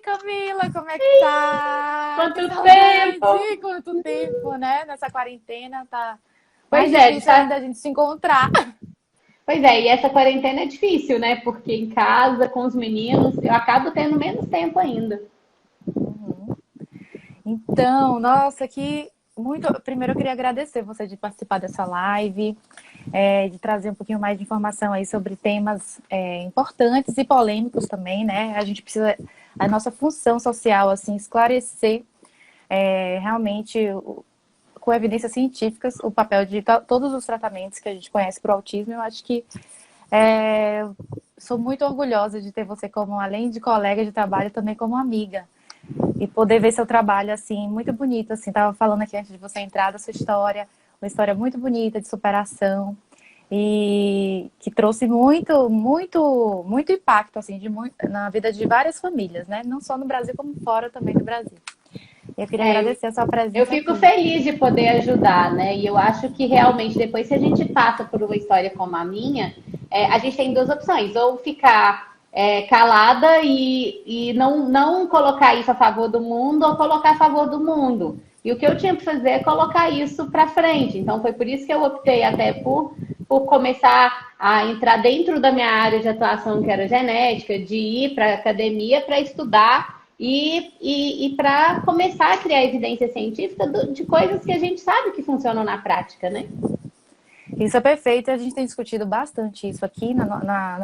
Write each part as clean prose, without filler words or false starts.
Camila, como é que tá? Quanto tempo! Quanto tempo, né? Nessa quarentena tá mais Pois é, difícil ainda a gente se encontrar. pois é, e essa quarentena é difícil, né? Porque em casa, com os meninos, eu acabo tendo menos tempo ainda. Então, nossa, que muito. Primeiro eu queria agradecer você de participar dessa live, de trazer um pouquinho mais de informação aí sobre temas importantes e polêmicos também, né? A gente precisa, a nossa função social, assim, esclarecer realmente, com evidências científicas, o papel de todos os tratamentos que a gente conhece para o autismo. Eu acho que sou muito orgulhosa de ter você como, além de colega de trabalho, também como amiga. E poder ver seu trabalho, assim, muito bonito, assim. Tava falando aqui antes de você entrar da sua história, uma história muito bonita de superação e que trouxe muito, muito, muito impacto, assim, na vida de várias famílias, né? Não só no Brasil, como fora também do Brasil. Eu queria É, agradecer a sua eu presença fico aqui. feliz de poder ajudar, né? E eu acho que realmente, depois, se a gente passa por uma história como a minha, a gente tem duas opções: ou ficar calada e não colocar isso a favor do mundo, ou colocar a favor do mundo. E o que eu tinha que fazer é colocar isso para frente. Então, foi por isso que eu optei até por começar a entrar dentro da minha área de atuação, que era genética, de ir para a academia para estudar e para começar a criar evidência científica de coisas que a gente sabe que funcionam na prática, né? Isso é perfeito, a gente tem discutido bastante isso aqui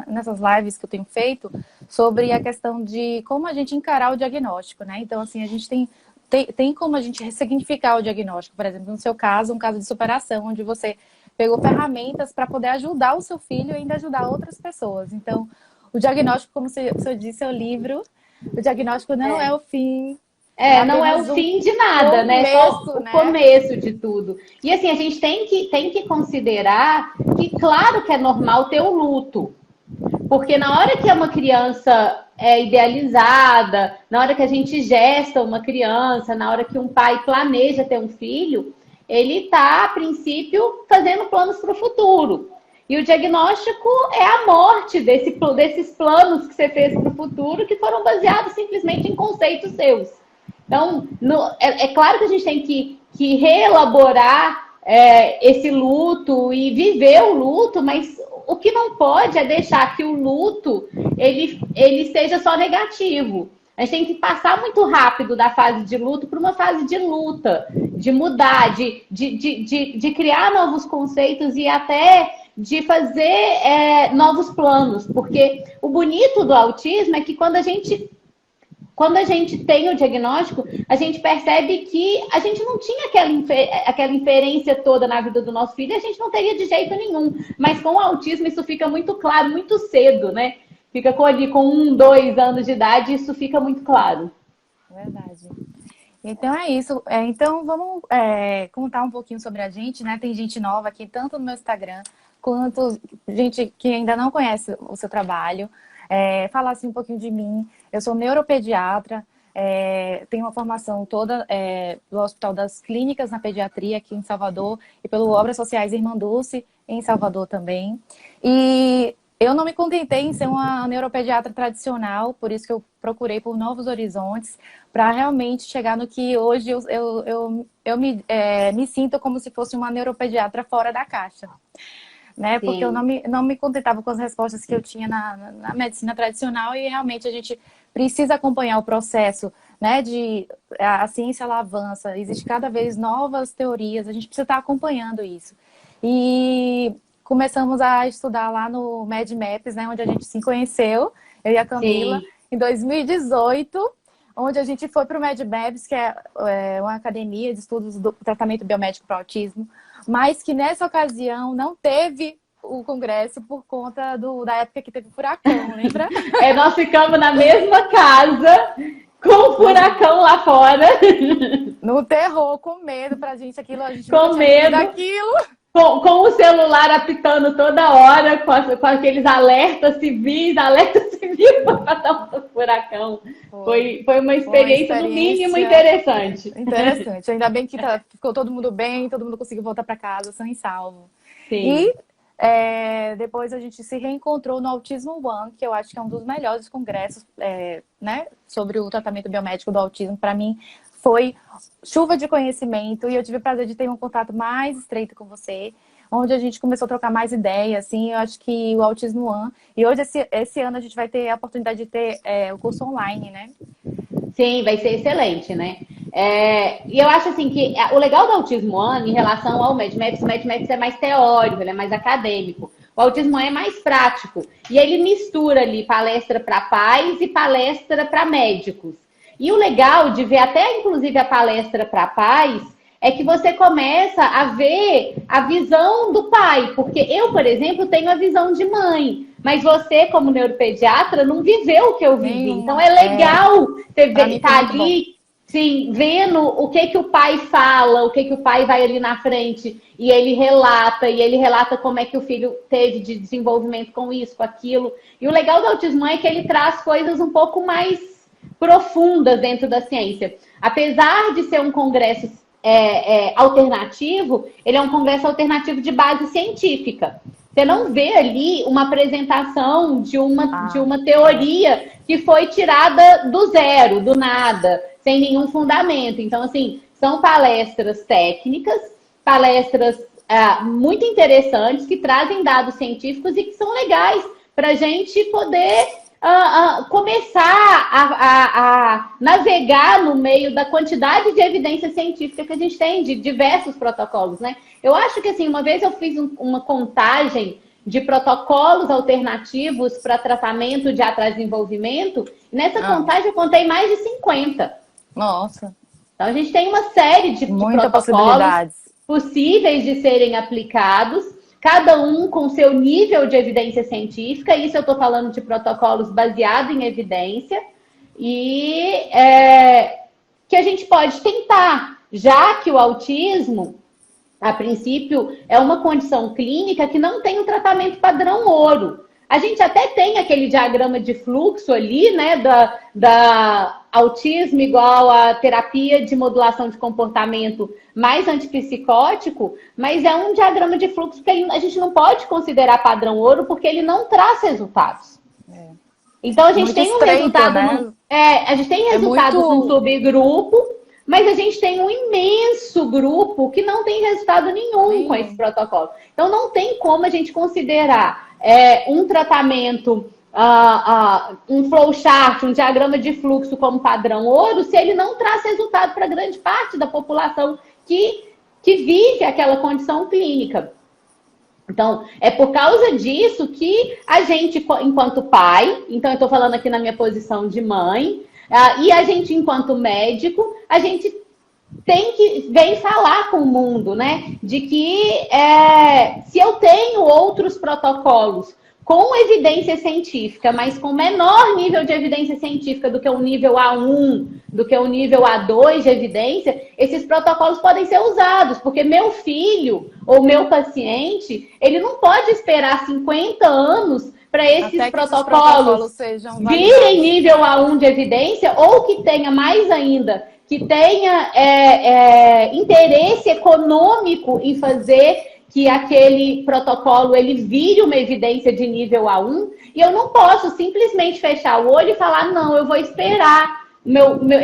nessas lives que eu tenho feito sobre a questão de como a gente encarar o diagnóstico, né? Então, assim, a gente tem como a gente ressignificar o diagnóstico. Por exemplo, no seu caso, um caso de superação, onde você pegou ferramentas para poder ajudar o seu filho e ainda ajudar outras pessoas. Então, o diagnóstico, como o senhor disse, é o livro, o diagnóstico não é o fim, é Não é o apenas um fim de nada, né? Só começo, o né? começo de tudo. E assim, a gente tem que considerar que, claro que é normal ter o luto. Porque na hora que uma criança é idealizada, na hora que a gente gesta uma criança, na hora que um pai planeja ter um filho, ele está, a princípio, fazendo planos para o futuro. E o diagnóstico é a morte desses planos que você fez para o futuro, que foram baseados simplesmente em conceitos seus. Então, é claro que a gente tem que reelaborar esse luto e viver o luto, mas o que não pode é deixar que o luto ele seja só negativo. A gente tem que passar muito rápido da fase de luto para uma fase de luta, de mudar, de criar novos conceitos e até de fazer novos planos. Porque o bonito do autismo é que quando a gente tem o diagnóstico, a gente percebe que a gente não tinha aquela inferência toda na vida do nosso filho, e a gente não teria de jeito nenhum. Mas com o autismo isso fica muito claro, muito cedo, né? Fica ali com 1, 2 anos de idade, isso fica muito claro. Verdade. Então é isso. Então vamos contar um pouquinho sobre a gente, né? Tem gente nova aqui, tanto no meu Instagram, quanto gente que ainda não conhece o seu trabalho. Falar assim um pouquinho de mim. Eu sou neuropediatra, tenho uma formação toda do Hospital das Clínicas na Pediatria aqui em Salvador e pelo Obras Sociais Irmã Dulce em Salvador também. E eu não me contentei em ser uma neuropediatra tradicional, por isso que eu procurei por novos horizontes, para realmente chegar no que hoje eu me sinto como se fosse uma neuropediatra fora da caixa. Né? Porque eu Sim. não me contentava com as respostas que eu tinha na medicina tradicional e realmente a gente precisa acompanhar o processo, né? A ciência ela avança, existe cada vez novas teorias, a gente precisa estar acompanhando isso. E começamos a estudar lá no MedMaps, né? Onde a gente se conheceu, eu e a Camila, Sim. em 2018, onde a gente foi para o MedMaps, que é uma academia de estudos do tratamento biomédico para autismo, mas que nessa ocasião não teve o congresso por conta da época que teve o furacão, lembra? Nós ficamos na mesma casa, com o furacão lá fora. No terror, com medo pra gente aquilo, a gente nunca Com tinha vivido medo. aquilo. Com o celular apitando toda hora, com aqueles alertas civis para dar um furacão. Foi uma experiência, no mínimo, interessante. Interessante. Ainda bem que ficou todo mundo bem, todo mundo conseguiu voltar para casa, são e salvo. Sim. E depois a gente se reencontrou no Autismo One, que eu acho que é um dos melhores congressos, né, sobre o tratamento biomédico do autismo. Para mim, foi chuva de conhecimento e eu tive o prazer de ter um contato mais estreito com você, onde a gente começou a trocar mais ideias, assim, eu acho que o Autismo One... E hoje, esse ano, a gente vai ter a oportunidade de ter o curso online, né? Sim, vai ser excelente, né? E eu acho assim que o legal do Autismo One em relação ao MedMaps, o MedMaps é mais teórico, ele é mais acadêmico. O Autismo One é mais prático. E ele mistura ali palestra para pais e palestra para médicos. E o legal de ver até, inclusive, a palestra para pais é que você começa a ver a visão do pai. Porque eu, por exemplo, tenho a visão de mãe. Mas você, como neuropediatra, não viveu o que eu vivi. Então é legal você estar ali, sim, vendo o que o pai fala, o que o pai vai ali na frente e ele relata como é que o filho teve de desenvolvimento com isso, com aquilo. E o legal do Autismo é que ele traz coisas um pouco mais profundas dentro da ciência. Apesar de ser um congresso alternativo, ele é um congresso alternativo de base científica. Você não vê ali uma apresentação de uma teoria que foi tirada do zero, do nada, sem nenhum fundamento. Então, assim, são palestras técnicas, palestras muito interessantes, que trazem dados científicos e que são legais para a gente poder começar a navegar no meio da quantidade de evidência científica que a gente tem de diversos protocolos, né? Eu acho que, assim, uma vez eu fiz uma contagem de protocolos alternativos para tratamento de atraso de desenvolvimento, e nessa contagem eu contei mais de 50. Nossa! Então a gente tem uma série de protocolos possíveis de serem aplicados, cada um com seu nível de evidência científica. Isso eu estou falando de protocolos baseados em evidência, e que a gente pode tentar, já que o autismo, a princípio, é uma condição clínica que não tem um tratamento padrão ouro. A gente até tem aquele diagrama de fluxo ali, né, da autismo igual a terapia de modulação de comportamento mais antipsicótico, mas é um diagrama de fluxo que a gente não pode considerar padrão ouro porque ele não traz resultados. Então a gente tem um resultado, né? A gente tem resultados num subgrupo, mas a gente tem um imenso grupo que não tem resultado nenhum com esse protocolo. Então não tem como a gente considerar um tratamento, um flowchart, um diagrama de fluxo como padrão ouro, se ele não traz resultado para grande parte da população que vive aquela condição clínica. Então, é por causa disso que a gente, enquanto pai, então eu estou falando aqui na minha posição de mãe, e a gente, enquanto médico, a gente vem falar com o mundo, né? De que se eu tenho outros protocolos com evidência científica, mas com menor nível de evidência científica do que o nível A1, do que o nível A2 de evidência, esses protocolos podem ser usados, porque meu filho ou meu paciente, ele não pode esperar 50 anos para esses protocolos virem nível A1 de evidência, ou que tenha mais ainda, que tenha interesse econômico em fazer que aquele protocolo ele vire uma evidência de nível A1, e eu não posso simplesmente fechar o olho e falar, não, eu vou esperar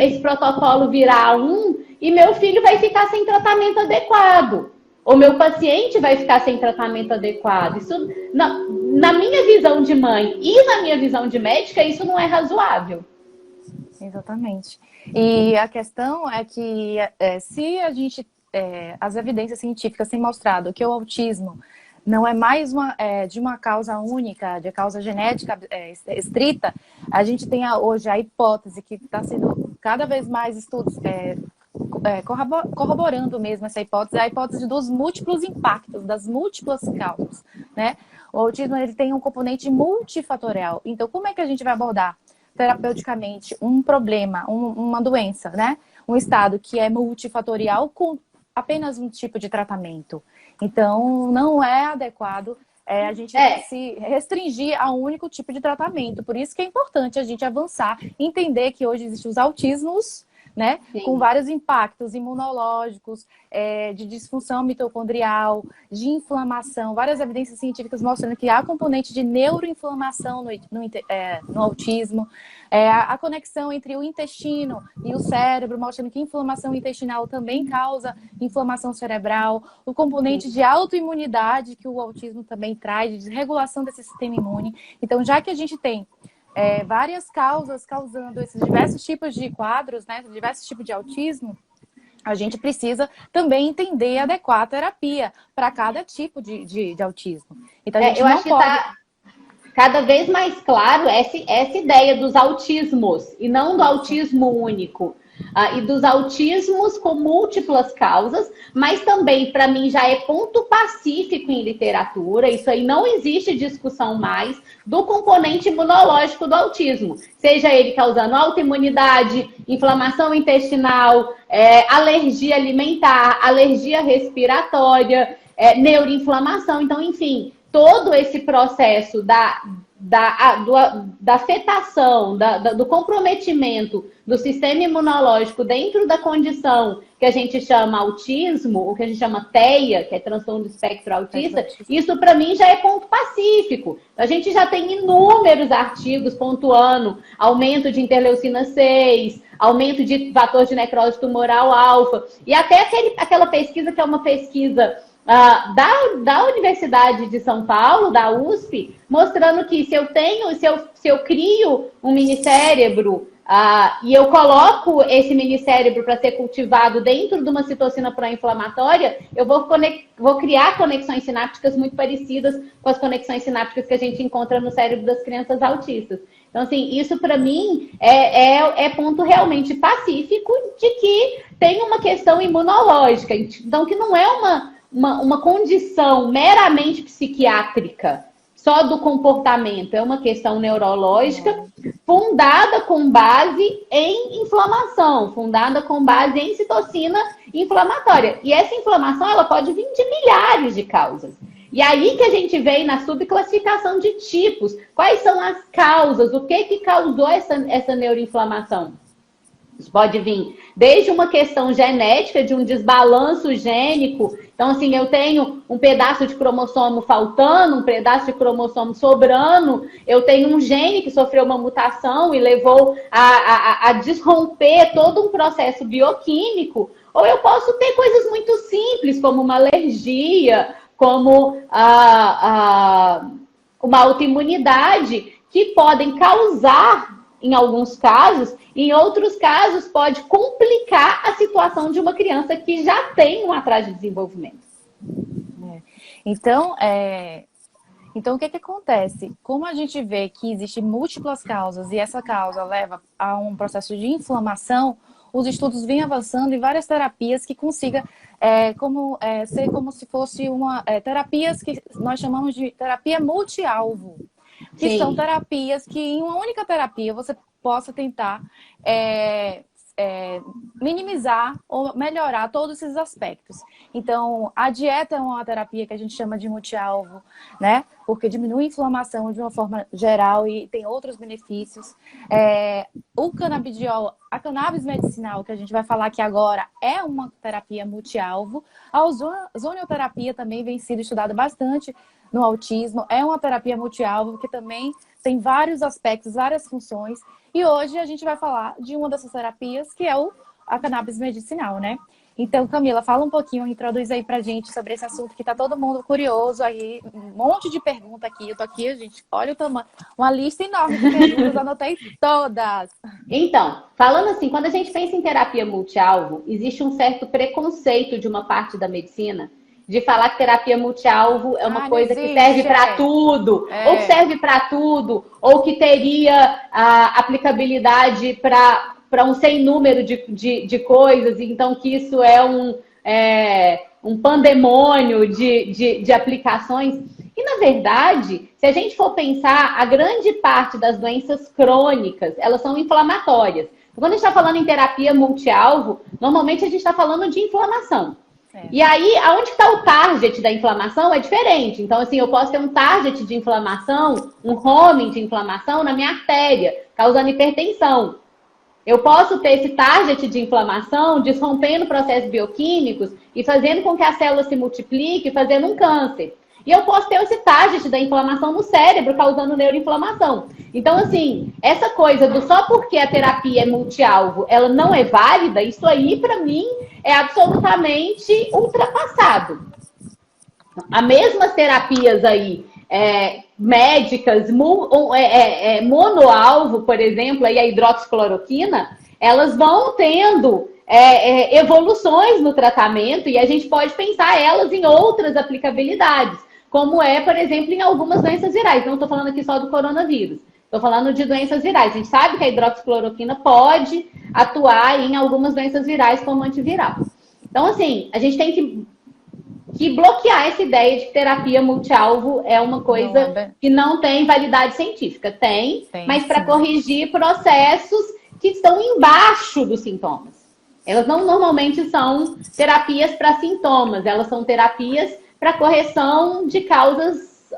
esse protocolo virar A1 e meu filho vai ficar sem tratamento adequado. O meu paciente vai ficar sem tratamento adequado. Isso, na minha visão de mãe e na minha visão de médica, isso não é razoável. Exatamente. E a questão é que se a gente... as evidências científicas têm mostrado que o autismo não é mais de uma causa única, de causa genética estrita, a gente tem hoje a hipótese que está sendo cada vez mais estudos corroborando mesmo essa hipótese, a hipótese dos múltiplos impactos, das múltiplas causas, né? O autismo ele tem um componente multifatorial. Então, como é que a gente vai abordar terapeuticamente um problema, uma doença, né? Um estado que é multifatorial com apenas um tipo de tratamento. Então, não é adequado a gente se restringir a um único tipo de tratamento. Por isso que é importante a gente avançar, entender que hoje existem os autismos, né? Sim. Com vários impactos imunológicos, de disfunção mitocondrial, de inflamação, várias evidências científicas mostrando que há componente de neuroinflamação no autismo, a conexão entre o intestino e o cérebro, mostrando que inflamação intestinal também causa inflamação cerebral, o componente de autoimunidade que o autismo também traz, de desregulação desse sistema imune. Então, já que a gente tem várias causas causando esses diversos tipos de quadros, né, diversos tipos de autismo, a gente precisa também entender e adequar a terapia para cada tipo de autismo. Então, a gente eu não acho que pode... está cada vez mais claro essa ideia dos autismos, e não do autismo único. E dos autismos com múltiplas causas, mas também, para mim, já é ponto pacífico em literatura, isso aí não existe discussão mais, do componente imunológico do autismo. Seja ele causando autoimunidade, inflamação intestinal, alergia alimentar, alergia respiratória, neuroinflamação. Então, enfim, todo esse processo da afetação, do comprometimento do sistema imunológico dentro da condição que a gente chama autismo, o que a gente chama TEA, que é transtorno do espectro autista, isso para mim já é ponto pacífico. A gente já tem inúmeros artigos pontuando aumento de interleucina 6, aumento de fator de necrose tumoral alfa, e até aquela pesquisa que é uma pesquisa da Universidade de São Paulo, da USP, mostrando que se eu crio um minicérebro e eu coloco esse minicérebro para ser cultivado dentro de uma citocina pró-inflamatória, eu vou criar conexões sinápticas muito parecidas com as conexões sinápticas que a gente encontra no cérebro das crianças autistas. Então, assim, isso para mim é ponto realmente pacífico de que tem uma questão imunológica. Então, que não é uma condição meramente psiquiátrica, só do comportamento, é uma questão neurológica fundada com base em inflamação, fundada com base em citocina inflamatória. E essa inflamação, ela pode vir de milhares de causas. E aí que a gente vem na subclassificação de tipos. Quais são as causas? O que causou essa neuroinflamação? Isso pode vir desde uma questão genética, de um desbalanço gênico. Então, assim, eu tenho um pedaço de cromossomo faltando, um pedaço de cromossomo sobrando, eu tenho um gene que sofreu uma mutação e levou a desromper todo um processo bioquímico. Ou eu posso ter coisas muito simples, como uma alergia, como uma autoimunidade, que podem causar, em alguns casos, em outros casos pode complicar a situação de uma criança que já tem um atraso de desenvolvimento. Então, o que acontece? Como a gente vê que existem múltiplas causas e essa causa leva a um processo de inflamação, os estudos vêm avançando em várias terapias que consiga ser como se fosse terapias que nós chamamos de terapia multi-alvo. Que Sim. São terapias que em uma única terapia você possa tentar minimizar ou melhorar todos esses aspectos. Então, a dieta é uma terapia que a gente chama de multi-alvo, né? Porque diminui a inflamação de uma forma geral e tem outros benefícios. O canabidiol, a cannabis medicinal, que a gente vai falar aqui agora, é uma terapia multi-alvo. A ozonioterapia também vem sendo estudada bastante no autismo. É uma terapia multi-alvo que também tem vários aspectos, várias funções. E hoje a gente vai falar de uma dessas terapias, que é a cannabis medicinal, né? Então, Camila, fala um pouquinho, introduz aí pra gente sobre esse assunto que tá todo mundo curioso aí, um monte de pergunta aqui. Eu tô aqui, gente, olha o tamanho, uma lista enorme de perguntas, anotei todas. Então, falando assim, quando a gente pensa em terapia multi-alvo, existe um certo preconceito de uma parte da medicina de falar que terapia multi-alvo é uma coisa que serve para tudo, ou que serve para tudo, ou que teria a aplicabilidade para um sem número de coisas, então que isso é um pandemônio de aplicações. E, na verdade, se a gente for pensar, a grande parte das doenças crônicas, elas são inflamatórias. Quando a gente está falando em terapia multi-alvo, normalmente a gente está falando de inflamação. E aí, aonde está o target da inflamação é diferente. Então, assim, eu posso ter um target de inflamação, um homing de inflamação na minha artéria, causando hipertensão. Eu posso ter esse target de inflamação desrompendo processos bioquímicos e fazendo com que a célula se multiplique, fazendo um câncer. E eu posso ter esse target da inflamação no cérebro, causando neuroinflamação. Então, assim, essa coisa do só porque a terapia é multialvo, ela não é válida, isso aí, para mim, é absolutamente ultrapassado. As mesmas terapias aí, médicas, monoalvo, por exemplo, aí a hidroxicloroquina, elas vão tendo evoluções no tratamento e a gente pode pensar elas em outras aplicabilidades, como por exemplo, em algumas doenças virais. Não estou falando aqui só do coronavírus, estou falando de doenças virais. A gente sabe que a hidroxicloroquina pode atuar em algumas doenças virais como antiviral. Então, assim, a gente tem que bloquear essa ideia de que terapia multialvo é uma coisa que não tem validade científica. Tem mas para corrigir processos que estão embaixo dos sintomas. Elas não normalmente são terapias para sintomas, elas são terapias para correção de causas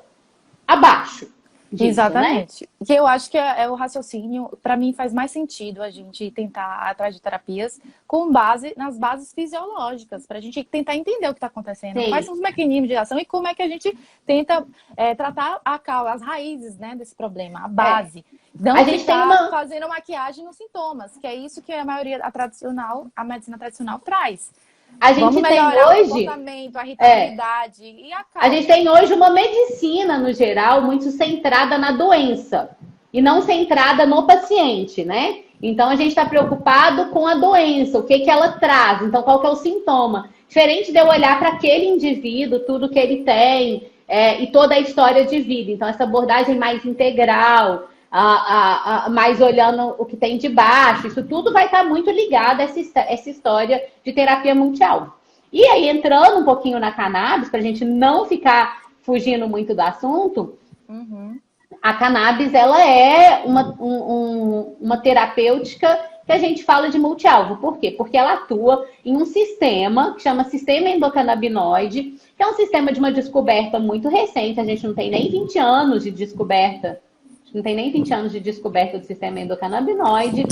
abaixo disso, exatamente. Né? Que eu acho que é o raciocínio, para mim faz mais sentido a gente tentar atrás de terapias com base nas bases fisiológicas, para a gente tentar entender o que está acontecendo, quais são os mecanismos de ação e como é que a gente tenta tratar as raízes, né, desse problema, a base. Não a gente ficar fazendo maquiagem nos sintomas, que é isso que a maioria, a medicina tradicional traz. A gente tem hoje o comportamento, a irritabilidade e a causa. A gente tem hoje uma medicina, no geral, muito centrada na doença e não centrada no paciente, né? Então, a gente está preocupado com a doença, o que ela traz, então, qual que é o sintoma. Diferente de eu olhar para aquele indivíduo, tudo que ele tem e toda a história de vida. Então, essa abordagem mais integral, mais olhando o que tem de baixo, isso tudo vai estar muito ligado a essa história de terapia multialvo. E aí, entrando um pouquinho na cannabis, para a gente não ficar fugindo muito do assunto, a cannabis ela é uma terapêutica que a gente fala de multialvo. Por quê? Porque ela atua em um sistema que chama sistema endocannabinoide, que é um sistema de uma descoberta muito recente, a gente não tem nem 20 anos de descoberta. Não tem nem 20 anos de descoberta do sistema endocannabinoide.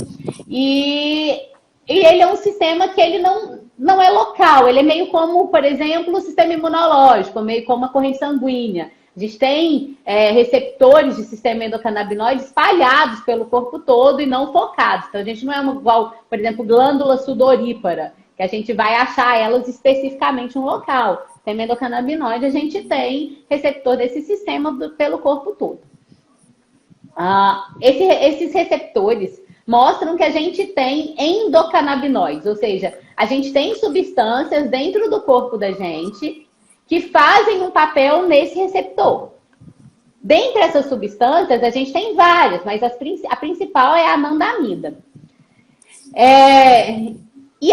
E ele é um sistema que ele não é local. Ele é meio como, por exemplo, o sistema imunológico, meio como a corrente sanguínea. A gente tem receptores de sistema endocannabinoide espalhados pelo corpo todo e não focados. Então, a gente não é igual, por exemplo, glândula sudorípara, que a gente vai achar elas especificamente em um local. Sistema endocannabinoide, a gente tem receptor desse sistema pelo corpo todo. Esses receptores mostram que a gente tem endocannabinoides, ou seja, a gente tem substâncias dentro do corpo da gente que fazem um papel nesse receptor. Dentre essas substâncias, a gente tem várias, mas a principal é a anandamida. E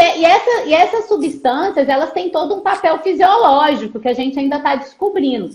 essas substâncias, elas têm todo um papel fisiológico que a gente ainda está descobrindo.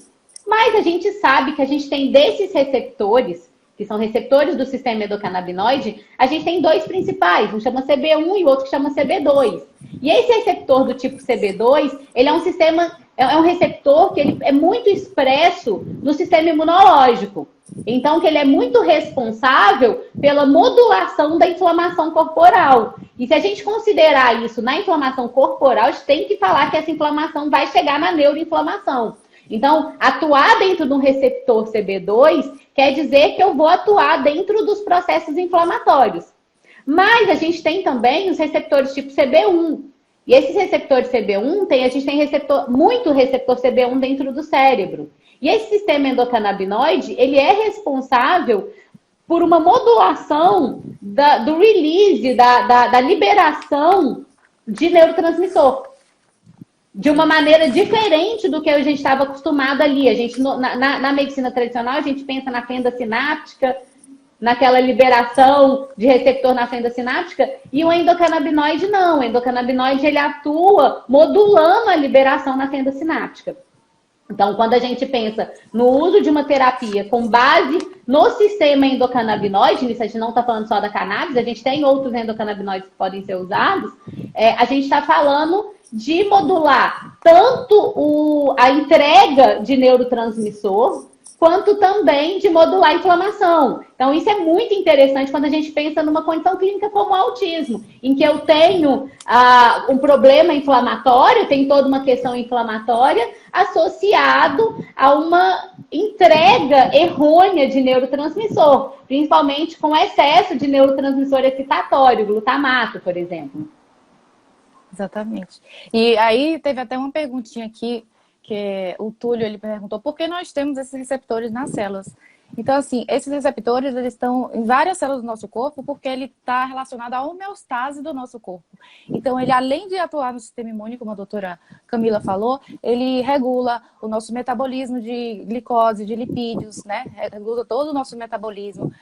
Mas a gente sabe que a gente tem desses receptores, que são receptores do sistema endocannabinoide, a gente tem dois principais, um chama CB1 e o outro que chama CB2. E esse receptor do tipo CB2, ele é um receptor que ele é muito expresso no sistema imunológico. Então, que ele é muito responsável pela modulação da inflamação corporal. E se a gente considerar isso na inflamação corporal, a gente tem que falar que essa inflamação vai chegar na neuroinflamação. Então, atuar dentro de um receptor CB2 quer dizer que eu vou atuar dentro dos processos inflamatórios. Mas a gente tem também os receptores tipo CB1. E esses receptores CB1, a gente tem muito receptor CB1 dentro do cérebro. E esse sistema endocannabinoide, ele é responsável por uma modulação do release, da liberação de neurotransmissor. De uma maneira diferente do que a gente estava acostumado ali. A gente, na medicina tradicional, a gente pensa na fenda sináptica, naquela liberação de receptor na fenda sináptica, e o endocannabinoide não. O endocannabinoide, ele atua modulando a liberação na fenda sináptica. Então, quando a gente pensa no uso de uma terapia com base no sistema endocannabinoide, nisso a gente não está falando só da cannabis, a gente tem outros endocannabinoides que podem ser usados, a gente está falando de modular tanto a entrega de neurotransmissor, quanto também de modular a inflamação. Então, isso é muito interessante quando a gente pensa numa condição clínica como o autismo, em que eu tenho um problema inflamatório, tem toda uma questão inflamatória associado a uma entrega errônea de neurotransmissor, principalmente com excesso de neurotransmissor excitatório, glutamato, por exemplo. Exatamente. E aí teve até uma perguntinha aqui, que o Túlio ele perguntou por que nós temos esses receptores nas células. Então, assim, esses receptores eles estão em várias células do nosso corpo porque ele está relacionado à homeostase do nosso corpo. Então, ele, além de atuar no sistema imune, como a doutora Camila falou, ele regula o nosso metabolismo de glicose, de lipídios, né? Regula todo o nosso metabolismo.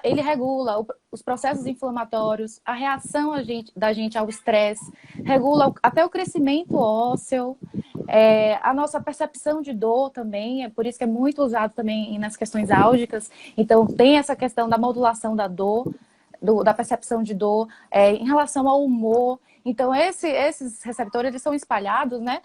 Ele regula os processos inflamatórios, a reação da gente ao estresse, regula até o crescimento ósseo, a nossa percepção de dor também, é por isso que é muito usado também nas questões álgicas. Então, tem essa questão da modulação da dor, da percepção de dor, em relação ao humor. Então, esses receptores, eles são espalhados, né?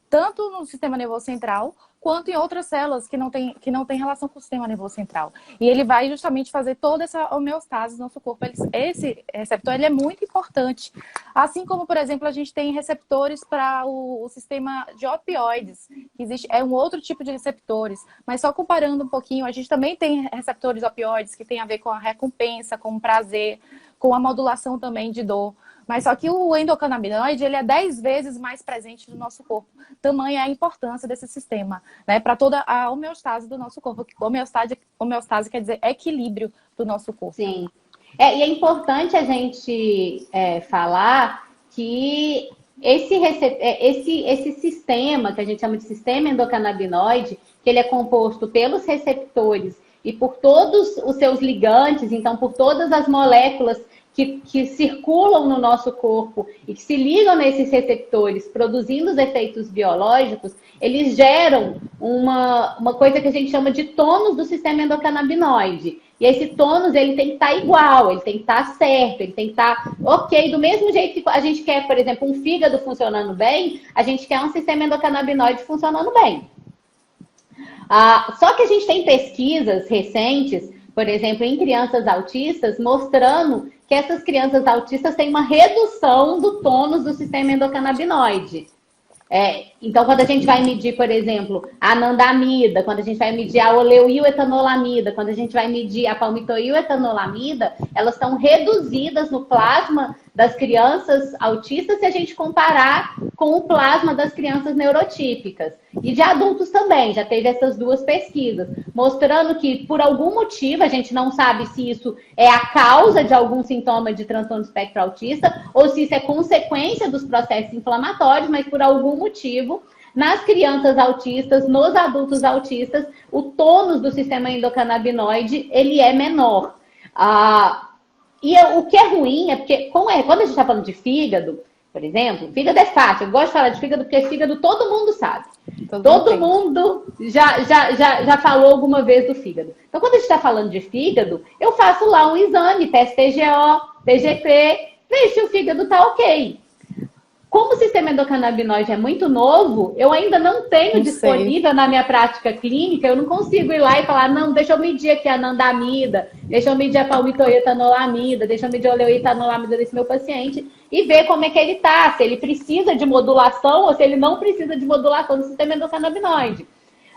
Tanto no sistema nervoso central, quanto em outras células que não tem relação com o sistema nervoso central. E ele vai justamente fazer toda essa homeostase no nosso corpo. Esse receptor ele é muito importante. Assim como, por exemplo, a gente tem receptores para o sistema de opioides. É um outro tipo de receptores. Mas só comparando um pouquinho, a gente também tem receptores opioides que tem a ver com a recompensa, com o prazer, com a modulação também de dor. Mas só que o endocannabinoide, ele é 10 vezes mais presente no nosso corpo. Tamanha é a importância desse sistema, né? Para toda a homeostase do nosso corpo. Homeostase quer dizer equilíbrio do nosso corpo. Sim. E é importante a gente falar que esse sistema, que a gente chama de sistema endocannabinoide, que ele é composto pelos receptores e por todos os seus ligantes, então por todas as moléculas que circulam no nosso corpo e que se ligam nesses receptores, produzindo os efeitos biológicos, eles geram uma coisa que a gente chama de tônus do sistema endocannabinoide. E esse tônus, ele tem que estar igual, ele tem que estar certo, ele tem que estar ok. Do mesmo jeito que a gente quer, por exemplo, um fígado funcionando bem, a gente quer um sistema endocannabinoide funcionando bem. Só que a gente tem pesquisas recentes, por exemplo, em crianças autistas, mostrando que essas crianças autistas têm uma redução do tônus do sistema endocannabinoide. Então, quando a gente vai medir, por exemplo, a anandamida, quando a gente vai medir a oleuioetanolamida, quando a gente vai medir a palmitoioetanolamida, elas estão reduzidas no plasma das crianças autistas se a gente comparar com o plasma das crianças neurotípicas. E de adultos também, já teve essas duas pesquisas, mostrando que, por algum motivo, a gente não sabe se isso é a causa de algum sintoma de transtorno do espectro autista ou se isso é consequência dos processos inflamatórios, mas por algum motivo, nas crianças autistas, nos adultos autistas, o tônus do sistema endocannabinoide, ele é menor. O que é ruim é porque, quando a gente está falando de fígado, por exemplo, fígado é fácil. Eu gosto de falar de fígado porque fígado todo mundo sabe. Todo mundo já falou alguma vez do fígado. Então, quando a gente está falando de fígado, eu faço lá um exame, peço TGO, TGP, vejo se o fígado está ok. Como o sistema endocannabinoide é muito novo, eu ainda não tenho disponível na minha prática clínica, eu não consigo ir lá e falar, não, deixa eu medir aqui a anandamida, deixa eu medir a palmitoetanolamida, deixa eu medir a oleuetanolamida desse meu paciente e ver como é que ele está, se ele precisa de modulação ou se ele não precisa de modulação do sistema endocannabinoide.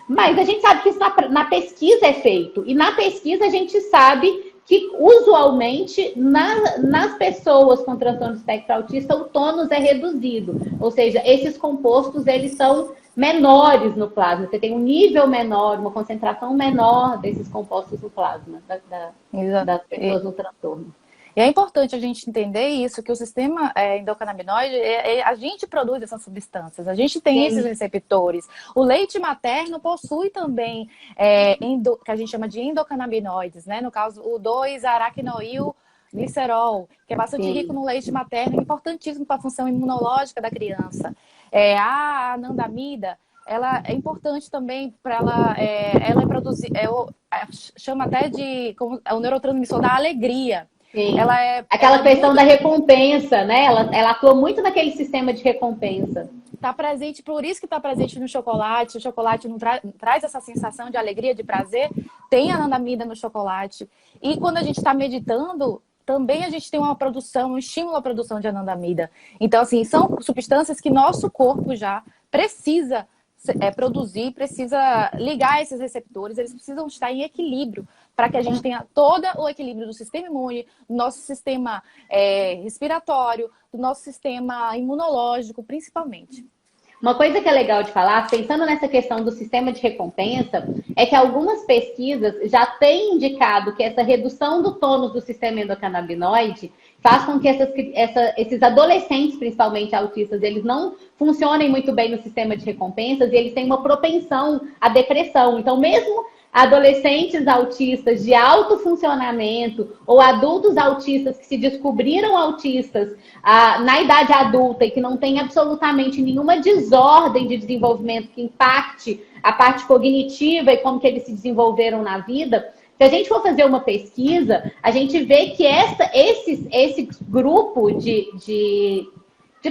Mas a gente sabe que isso na pesquisa é feito, e na pesquisa a gente sabe que usualmente nas pessoas com transtorno do espectro autista o tônus é reduzido, ou seja, esses compostos eles são menores no plasma, você tem um nível menor, uma concentração menor desses compostos no plasma das pessoas no transtorno. E é importante a gente entender isso, que o sistema endocannabinoide, a gente produz essas substâncias, a gente tem esses receptores. O leite materno possui também, que a gente chama de endocannabinoides, né? No caso, o 2-aracnoilglicerol, que é bastante rico no leite materno, importantíssimo para a função imunológica da criança. A anandamida, ela é importante também para ela produzir, chama até de como, o neurotransmissor da alegria. Sim. Aquela questão da recompensa, né? Ela atua muito naquele sistema de recompensa. Está presente, por isso que está presente no chocolate. O chocolate não traz essa sensação de alegria, de prazer. Tem anandamida no chocolate. E quando a gente está meditando, também a gente tem uma produção, um estímulo à produção de anandamida. Então, assim, são substâncias que nosso corpo já precisa produzir, precisa ligar esses receptores, eles precisam estar em equilíbrio para que a gente tenha todo o equilíbrio do sistema imune, do nosso sistema respiratório, do nosso sistema imunológico, principalmente. Uma coisa que é legal de falar, pensando nessa questão do sistema de recompensa, é que algumas pesquisas já têm indicado que essa redução do tônus do sistema endocannabinoide faz com que esses adolescentes, principalmente autistas, eles não funcionem muito bem no sistema de recompensas e eles têm uma propensão à depressão. Então, mesmo adolescentes autistas de alto funcionamento ou adultos autistas que se descobriram autistas na idade adulta e que não tem absolutamente nenhuma desordem de desenvolvimento que impacte a parte cognitiva e como que eles se desenvolveram na vida, se a gente for fazer uma pesquisa, a gente vê que esse grupo de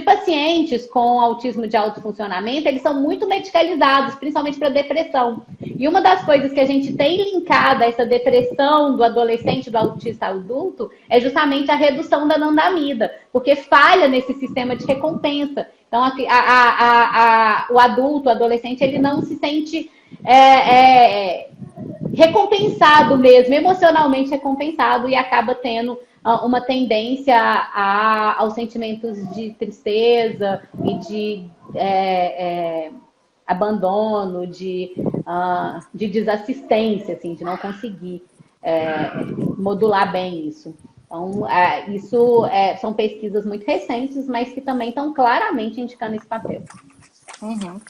pacientes com autismo de alto funcionamento, eles são muito medicalizados, principalmente para depressão. E uma das coisas que a gente tem linkado a essa depressão do adolescente, do autista adulto, é justamente a redução da anandamida, porque falha nesse sistema de recompensa. Então, o adulto, o adolescente, ele não se sente recompensado mesmo, emocionalmente recompensado, e acaba tendo uma tendência aos sentimentos de tristeza e de abandono, de desassistência, assim, de não conseguir modular bem isso. Então, são pesquisas muito recentes, mas que também estão claramente indicando esse papel. Uhum.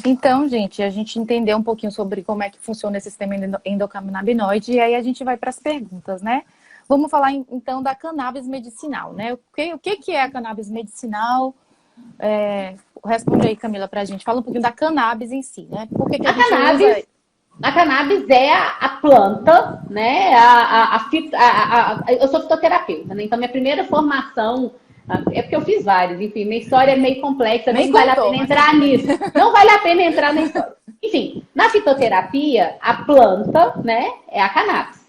Então, gente, a gente entendeu um pouquinho sobre como é que funciona esse sistema endocannabinoide, e aí a gente vai para as perguntas, né? Vamos falar, então, da cannabis medicinal, né? O que é a cannabis medicinal? Responde aí, Camila, pra gente. Fala um pouquinho da cannabis em si, né? Por que a gente usa... A cannabis é a planta, né? Eu sou fitoterapeuta, né? Então, minha primeira formação... É porque eu fiz vários, enfim, minha história é meio complexa, nem vale a pena entrar nisso. Não vale a pena entrar na história. Enfim, na fitoterapia, a planta, né, é a cannabis.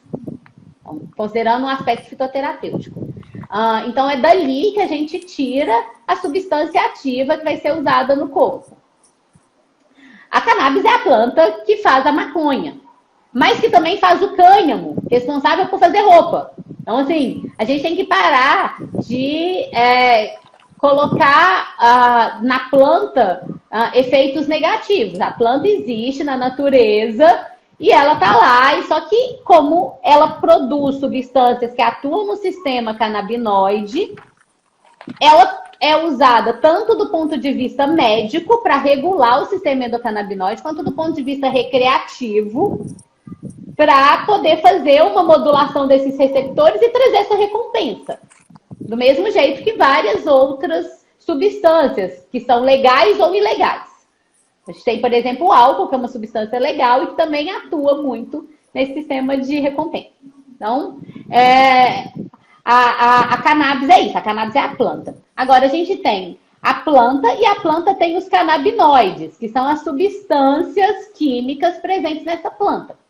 Considerando um aspecto fitoterapêutico. Então, é dali que a gente tira a substância ativa que vai ser usada no corpo. A cannabis é a planta que faz a maconha, mas que também faz o cânhamo, responsável por fazer roupa. Então, assim, a gente tem que parar de colocar na planta efeitos negativos. A planta existe na natureza e ela tá lá, e só que como ela produz substâncias que atuam no sistema canabinoide, ela é usada tanto do ponto de vista médico para regular o sistema endocannabinoide, quanto do ponto de vista recreativo para poder fazer uma modulação desses receptores e trazer essa recompensa. Do mesmo jeito que várias outras substâncias que são legais ou ilegais. A gente tem, por exemplo, o álcool, que é uma substância legal e que também atua muito nesse sistema de recompensa. Então, a cannabis é isso, a cannabis é a planta. Agora, a gente tem a planta e a planta tem os canabinoides, que são as substâncias químicas presentes nessa planta.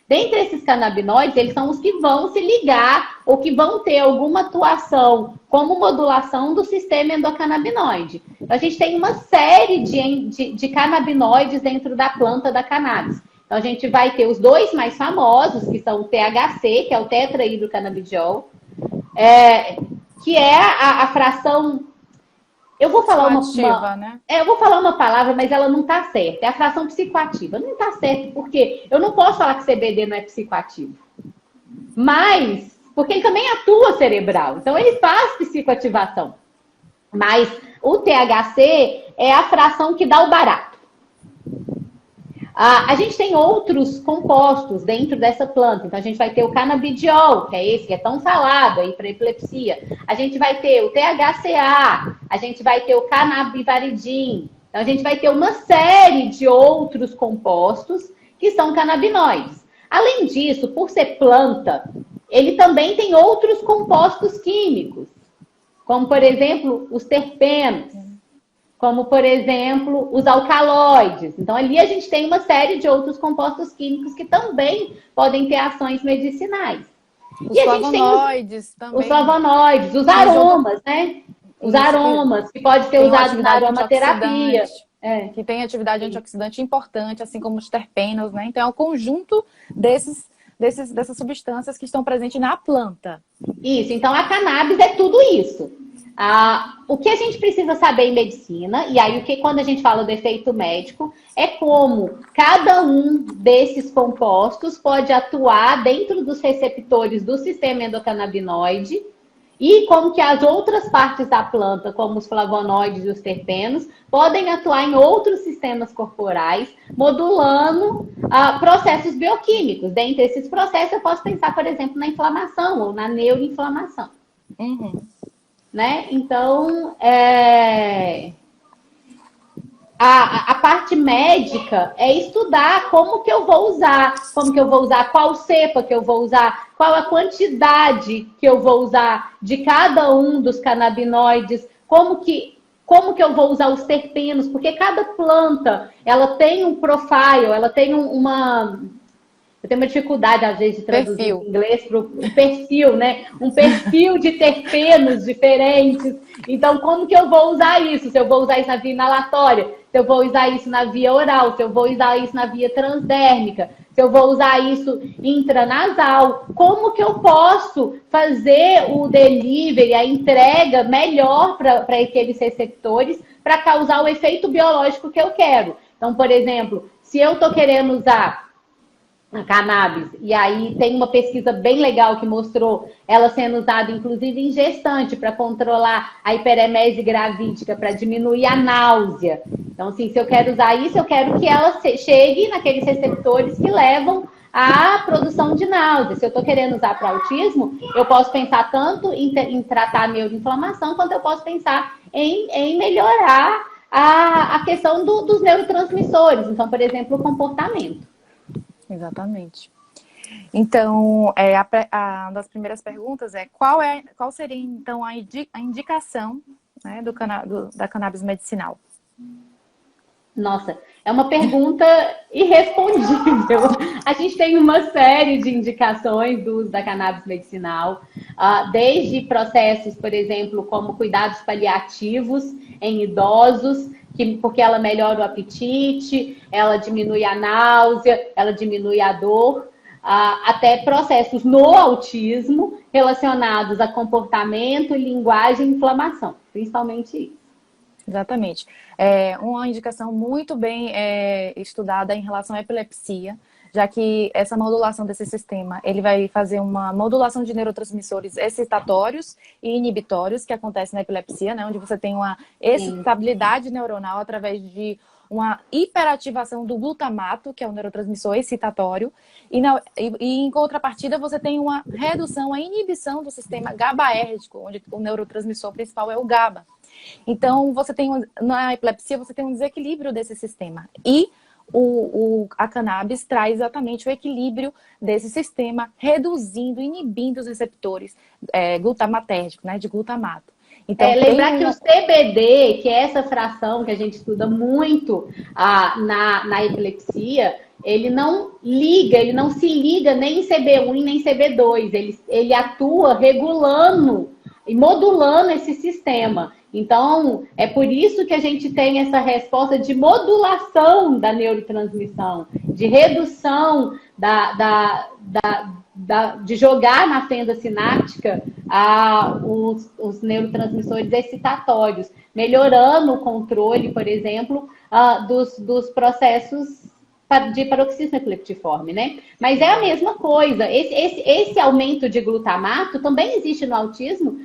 Dentre esses canabinoides, eles são os que vão se ligar ou que vão ter alguma atuação como modulação do sistema endocannabinoide. Então, a gente tem uma série de canabinoides dentro da planta da cannabis. Então, a gente vai ter os dois mais famosos, que são o THC, que é o tetrahidrocannabidiol, que é a fração... Eu vou falar eu vou falar uma palavra, mas ela não está certa. É a fração psicoativa. Não está certo porque eu não posso falar que CBD não é psicoativo. Mas, porque ele também atua cerebral. Então, ele faz psicoativação. Mas o THC é a fração que dá o barato. A gente tem outros compostos dentro dessa planta. Então, a gente vai ter o canabidiol, que é esse que é tão falado aí para epilepsia. A gente vai ter o THCA, a gente vai ter o canabivaridin. Então, a gente vai ter uma série de outros compostos que são canabinoides. Além disso, por ser planta, ele também tem outros compostos químicos, como, por exemplo, os terpenos. como, por exemplo, os alcaloides. Então, ali a gente tem uma série de outros compostos químicos que também podem ter ações medicinais. Os flavonoides também. Os flavonoides, os aromas, né? Os aromas, que pode ser usado na aromaterapia. Que tem atividade antioxidante importante, assim como os terpenos, né? Então, é um conjunto dessas substâncias que estão presentes na planta. Isso, então a cannabis é tudo isso. O que a gente precisa saber em medicina, e aí quando a gente fala do efeito médico, é como cada um desses compostos pode atuar dentro dos receptores do sistema endocannabinoide e como que as outras partes da planta, como os flavonoides e os terpenos, podem atuar em outros sistemas corporais, modulando processos bioquímicos. Dentre esses processos, eu posso pensar, por exemplo, na inflamação ou na neuroinflamação. Uhum. Né? Então, a parte médica é estudar como que eu vou usar, qual cepa que eu vou usar, qual a quantidade que eu vou usar de cada um dos canabinoides, como que eu vou usar os terpenos, porque cada planta, ela tem um profile, ela tem eu tenho uma dificuldade, às vezes, de traduzir em inglês para um perfil, né? Um perfil de terpenos diferentes. Então, como que eu vou usar isso? Se eu vou usar isso na via inalatória, se eu vou usar isso na via oral, se eu vou usar isso na via transdérmica, se eu vou usar isso intranasal, como que eu posso fazer o delivery, a entrega melhor para aqueles receptores para causar o efeito biológico que eu quero? Então, por exemplo, se eu estou querendo usar a cannabis, e aí tem uma pesquisa bem legal que mostrou ela sendo usada inclusive em gestante para controlar a hiperemese gravídica, para diminuir a náusea. Então, assim, se eu quero usar isso, eu quero que ela chegue naqueles receptores que levam à produção de náusea. Se eu estou querendo usar para autismo, eu posso pensar tanto em tratar a neuroinflamação, quanto eu posso pensar em melhorar a questão dos neurotransmissores. Então, por exemplo, o comportamento. Exatamente. Então, uma das primeiras perguntas é qual seria, então, a indicação, né, da cannabis medicinal? Nossa, é uma pergunta irrespondível. A gente tem uma série de indicações do uso da cannabis medicinal, desde processos, por exemplo, como cuidados paliativos em idosos, porque ela melhora o apetite, ela diminui a náusea, ela diminui a dor, até processos no autismo relacionados a comportamento, linguagem e inflamação, principalmente isso. Exatamente. Uma indicação muito bem estudada em relação à epilepsia, já que essa modulação desse sistema, ele vai fazer uma modulação de neurotransmissores excitatórios e inibitórios, que acontece na epilepsia, né, onde você tem uma excitabilidade neuronal através de uma hiperativação do glutamato, que é o neurotransmissor excitatório, e em contrapartida você tem uma redução, a inibição do sistema GABAérgico, onde o neurotransmissor principal é o GABA. Então, na epilepsia, você tem um desequilíbrio desse sistema. E a cannabis traz exatamente o equilíbrio desse sistema, reduzindo, inibindo os receptores glutamatérgicos, né, de glutamato. Então, lembrar que o CBD, que é essa fração que a gente estuda muito na epilepsia, ele não se liga nem em CB1 nem em CB2. Ele atua regulando e modulando esse sistema. Então, é por isso que a gente tem essa resposta de modulação da neurotransmissão, de redução de jogar na fenda sináptica os neurotransmissores excitatórios, melhorando o controle, por exemplo, dos processos de paroxismo epileptiforme, né? Mas é a mesma coisa. Esse aumento de glutamato também existe no autismo,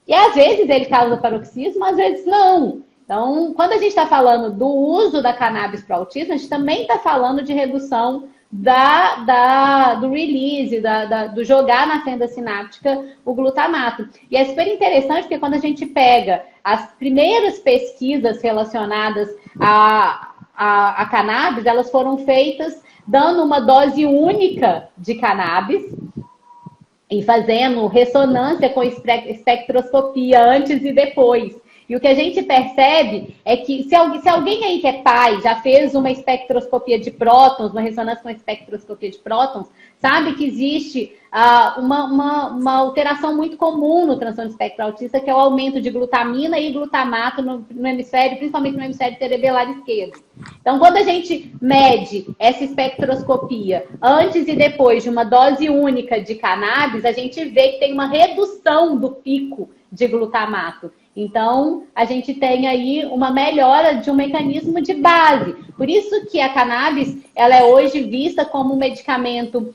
e às vezes ele causa paroxismo, às vezes não. Então, quando a gente está falando do uso da cannabis para autismo, a gente também está falando de redução do release, do jogar na fenda sináptica o glutamato. E é super interessante porque quando a gente pega as primeiras pesquisas relacionadas a cannabis, elas foram feitas dando uma dose única de cannabis e fazendo ressonância com espectroscopia antes e depois. E o que a gente percebe é que se alguém aí que é pai já fez uma espectroscopia de prótons, uma ressonância com espectroscopia de prótons, sabe que existe uma alteração muito comum no transtorno espectro autista, que é o aumento de glutamina e glutamato no hemisfério, principalmente no hemisfério cerebelar esquerdo. Então, quando a gente mede essa espectroscopia antes e depois de uma dose única de cannabis, a gente vê que tem uma redução do pico de glutamato. Então, a gente tem aí uma melhora de um mecanismo de base. Por isso que a cannabis, ela é hoje vista como um medicamento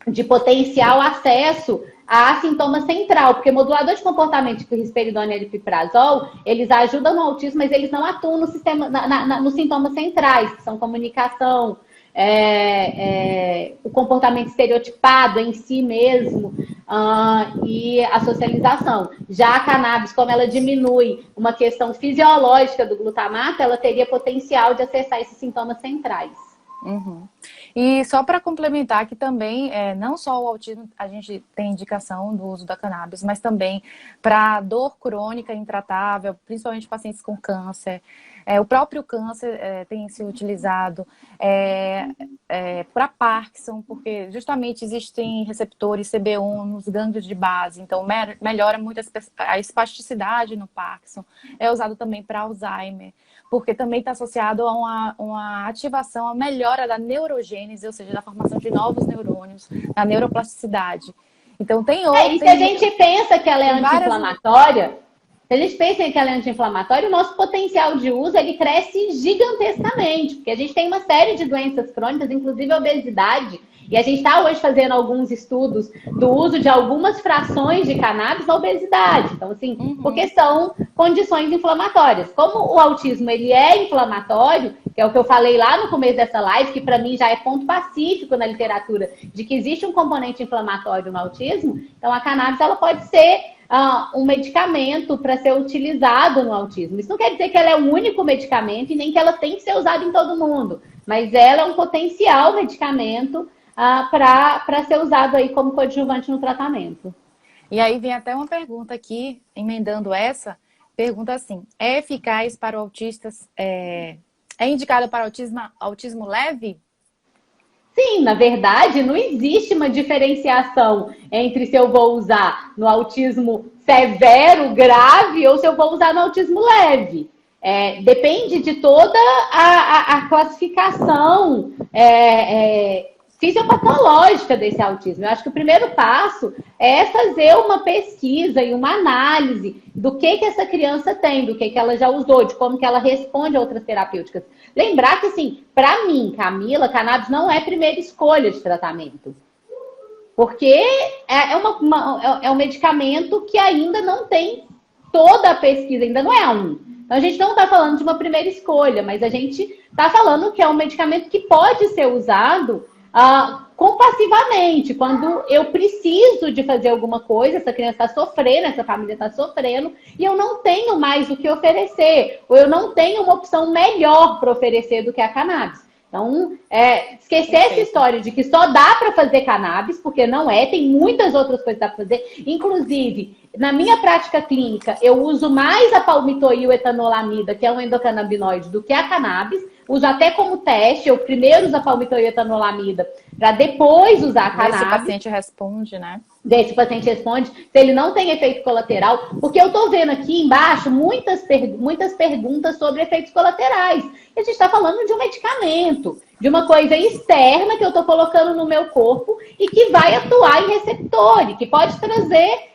de potencial acesso a sintoma central, porque modulador de comportamento, tipo risperidona e aripiprazol, eles ajudam no autismo, mas eles não atuam no sistema, nos sintomas centrais, que são comunicação, o comportamento estereotipado em si mesmo, e a socialização. Já a cannabis, como ela diminui uma questão fisiológica do glutamato, ela teria potencial de acessar esses sintomas centrais. Uhum. E só para complementar que também, não só o autismo, a gente tem indicação do uso da cannabis, mas também para dor crônica intratável, principalmente pacientes com câncer. O próprio câncer tem se utilizado para Parkinson, porque justamente existem receptores CB1 nos gânglios de base, então melhora muito a espasticidade no Parkinson. É usado também para Alzheimer, porque também está associado a uma ativação, a melhora da neurogênese, ou seja, da formação de novos neurônios, da neuroplasticidade. Então tem outros. E se a gente pensa que ela é anti-inflamatória, se a gente pensa que ela é anti-inflamatória, o nosso potencial de uso ele cresce gigantescamente, porque a gente tem uma série de doenças crônicas, inclusive a obesidade, e a gente está hoje fazendo alguns estudos do uso de algumas frações de cannabis na obesidade. Então, assim, porque são condições inflamatórias. Como o autismo ele é inflamatório, que é o que eu falei lá no começo dessa live, que para mim já é ponto pacífico na literatura, de que existe um componente inflamatório no autismo, então a cannabis ela pode ser um medicamento para ser utilizado no autismo. Isso não quer dizer que ela é o único medicamento e nem que ela tem que ser usada em todo mundo, mas ela é um potencial medicamento para ser usado aí como coadjuvante no tratamento. E aí vem até uma pergunta aqui, emendando essa, pergunta assim, é eficaz para autistas, é indicada para autismo leve? Sim, na verdade, não existe uma diferenciação entre se eu vou usar no autismo severo, grave, ou se eu vou usar no autismo leve. Depende de toda a classificação fisiopatológica desse autismo. Eu acho que o primeiro passo é fazer uma pesquisa e uma análise do que essa criança tem, do que ela já usou, de como que ela responde a outras terapêuticas. Lembrar que, assim, para mim, Camila, cannabis não é primeira escolha de tratamento. Porque é um medicamento que ainda não tem toda a pesquisa, ainda não é um. Então, a gente não está falando de uma primeira escolha, mas a gente está falando que é um medicamento que pode ser usado compassivamente, quando eu preciso de fazer alguma coisa, essa criança está sofrendo, essa família está sofrendo, e eu não tenho mais o que oferecer, ou eu não tenho uma opção melhor para oferecer do que a cannabis. Então, esquecer essa história de que só dá para fazer cannabis, porque não tem muitas outras coisas que dá para fazer. Inclusive, na minha prática clínica, eu uso mais a palmitoil etanolamida, que é um endocannabinoide, do que a cannabis. Uso até como teste, eu primeiro uso a palmitoil etanolamida, para depois usar a cannabis. Esse paciente responde, né? Esse paciente responde, se ele não tem efeito colateral, porque eu tô vendo aqui embaixo muitas perguntas sobre efeitos colaterais. E a gente está falando de um medicamento, de uma coisa externa que eu tô colocando no meu corpo e que vai atuar em receptor, que pode trazer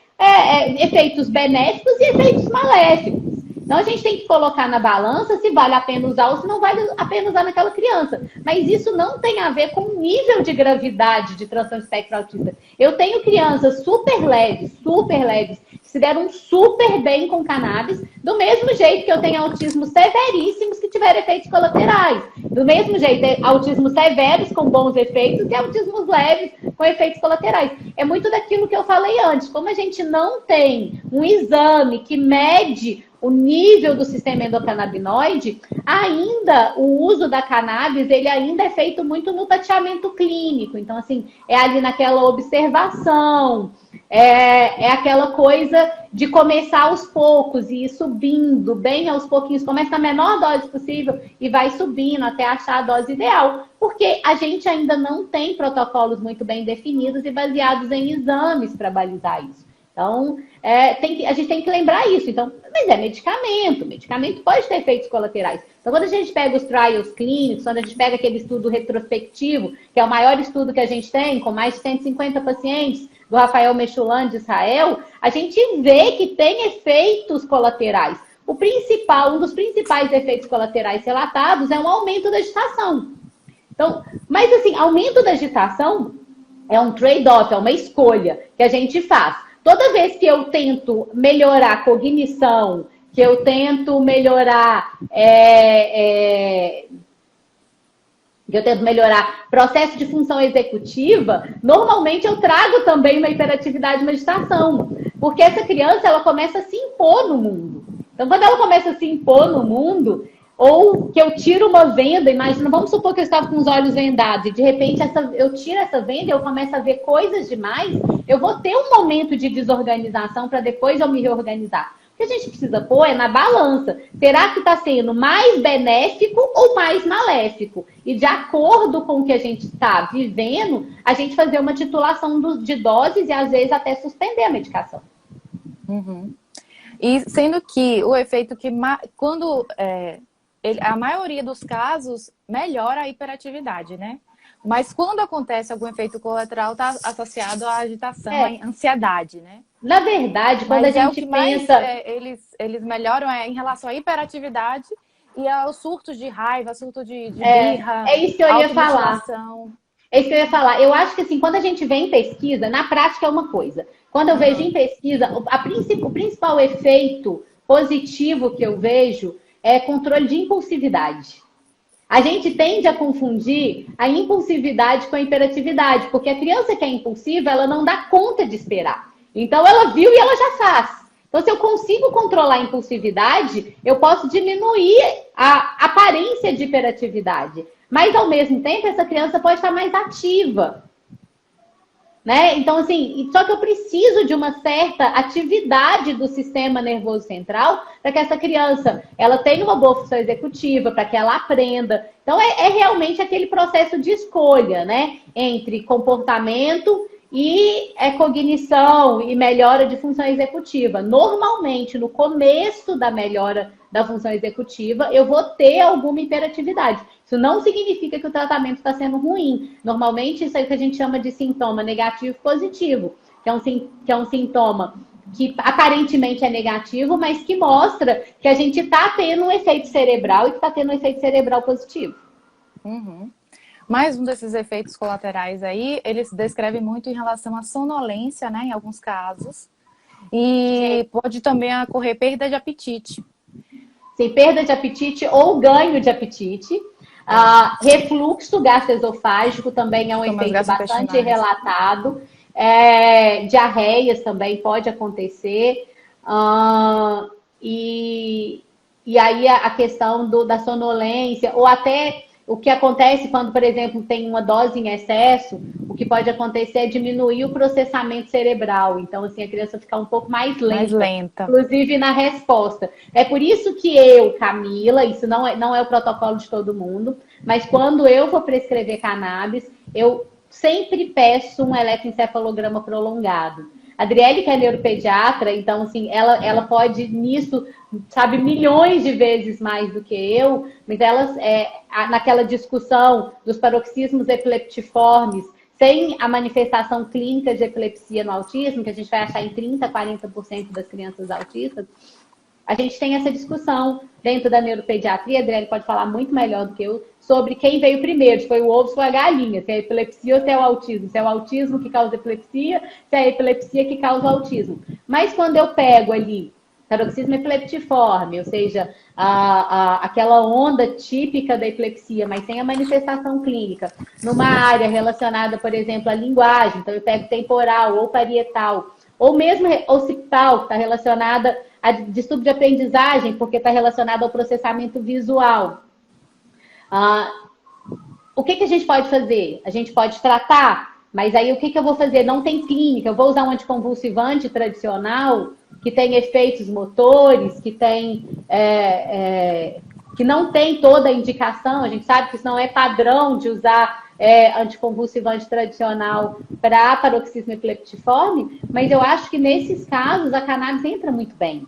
efeitos benéficos e efeitos maléficos. Então, a gente tem que colocar na balança se vale a pena usar ou se não vale a pena usar naquela criança. Mas isso não tem a ver com o nível de gravidade de transtorno espectro autista. Eu tenho crianças super leves, que se deram super bem com cannabis, do mesmo jeito que eu tenho autismos severíssimos que tiveram efeitos colaterais. Do mesmo jeito, autismos severos com bons efeitos e autismos leves com efeitos colaterais. É muito daquilo que eu falei antes. Como a gente não tem um exame que mede o nível do sistema endocannabinoide, ainda o uso da cannabis, ele ainda é feito muito no tateamento clínico. Então, assim, é ali naquela observação, É aquela coisa de começar aos poucos e ir subindo bem aos pouquinhos. Começa na menor dose possível e vai subindo até achar a dose ideal. Porque a gente ainda não tem protocolos muito bem definidos e baseados em exames para balizar isso. Então, a gente tem que lembrar isso. Então, mas é medicamento. Medicamento pode ter efeitos colaterais. Então, quando a gente pega os trials clínicos, quando a gente pega aquele estudo retrospectivo, que é o maior estudo que a gente tem, com mais de 150 pacientes, do Rafael Mechulan de Israel, a gente vê que tem efeitos colaterais. Um dos principais efeitos colaterais relatados é um aumento da agitação. Então, mas assim, aumento da agitação é um trade-off, é uma escolha que a gente faz. Toda vez que eu tento melhorar a cognição, que eu tento melhorar processo de função executiva, normalmente eu trago também uma hiperatividade e uma agitação. Porque essa criança, ela começa a se impor no mundo. Então, quando ela começa a se impor no mundo, ou que eu tiro uma venda, imagina, vamos supor que eu estava com os olhos vendados, e de repente eu tiro essa venda e eu começo a ver coisas demais, eu vou ter um momento de desorganização para depois eu me reorganizar. O que a gente precisa pôr é na balança. Será que está sendo mais benéfico ou mais maléfico? E de acordo com o que a gente está vivendo, a gente fazer uma titulação de doses e às vezes até suspender a medicação. Uhum. E sendo que o efeito que quando a maioria dos casos melhora a hiperatividade, né? Mas quando acontece algum efeito colateral, está associado à agitação, à ansiedade, né? Na verdade, quando a gente pensa... Eles melhoram em relação à hiperatividade e aos surtos de raiva, surto de birra, é isso que eu ia falar. É isso que eu ia falar. Eu acho que assim, quando a gente vê em pesquisa, na prática é uma coisa. Quando eu vejo em pesquisa, o principal efeito positivo que eu vejo é controle de impulsividade. A gente tende a confundir a impulsividade com a hiperatividade, porque a criança que é impulsiva, ela não dá conta de esperar. Então, ela viu e ela já faz. Então, se eu consigo controlar a impulsividade, eu posso diminuir a aparência de hiperatividade. Mas, ao mesmo tempo, essa criança pode estar mais ativa. Né? Então, assim, só que eu preciso de uma certa atividade do sistema nervoso central para que essa criança ela tenha uma boa função executiva, para que ela aprenda. Então, é realmente aquele processo de escolha, né? Entre comportamento e cognição e melhora de função executiva. Normalmente, no começo da melhora da função executiva, eu vou ter alguma hiperatividade. Isso não significa que o tratamento está sendo ruim. Normalmente, isso é o que a gente chama de sintoma negativo positivo, que é um sintoma que aparentemente é negativo, mas que mostra que a gente está tendo um efeito cerebral e que está tendo um efeito cerebral positivo. Uhum. Mais um desses efeitos colaterais aí, eles descrevem muito em relação à sonolência, né, em alguns casos. E pode também ocorrer perda de apetite. Sim, perda de apetite ou ganho de apetite. Refluxo gastroesofágico também é um efeito bastante relatado. Diarreias também pode acontecer. E aí a questão da sonolência, ou até o que acontece quando, por exemplo, tem uma dose em excesso, o que pode acontecer é diminuir o processamento cerebral. Então, assim, a criança fica um pouco mais lenta. Inclusive na resposta. É por isso que Camila, isso não é o protocolo de todo mundo, mas quando eu vou prescrever cannabis, eu sempre peço um eletroencefalograma prolongado. A Adriele, que é neuropediatra, então, assim, ela pode nisso, sabe, milhões de vezes mais do que eu, mas elas, naquela discussão dos paroxismos epileptiformes, sem a manifestação clínica de epilepsia no autismo, que a gente vai achar em 30%, 40% das crianças autistas, a gente tem essa discussão dentro da neuropediatria. A Adriele pode falar muito melhor do que eu sobre quem veio primeiro, se foi o ovo ou se foi a galinha, se é a epilepsia ou se é o autismo, se é o autismo que causa epilepsia, se é a epilepsia que causa o autismo. Mas quando eu pego ali paroxismo epileptiforme, ou seja, aquela onda típica da epilepsia, mas sem a manifestação clínica, numa área relacionada, por exemplo, à linguagem, então eu pego temporal ou parietal, ou mesmo occipital, que está relacionada a distúrbio de aprendizagem, porque está relacionado ao processamento visual. O que a gente pode fazer? A gente pode tratar, Mas aí o que que eu vou fazer? Não tem clínica, eu vou usar um anticonvulsivante tradicional que tem efeitos motores, que tem que não tem toda a indicação, a gente sabe que isso não é padrão de usar anticonvulsivante tradicional para paroxismo epileptiforme, mas eu acho que nesses casos a cannabis entra muito bem.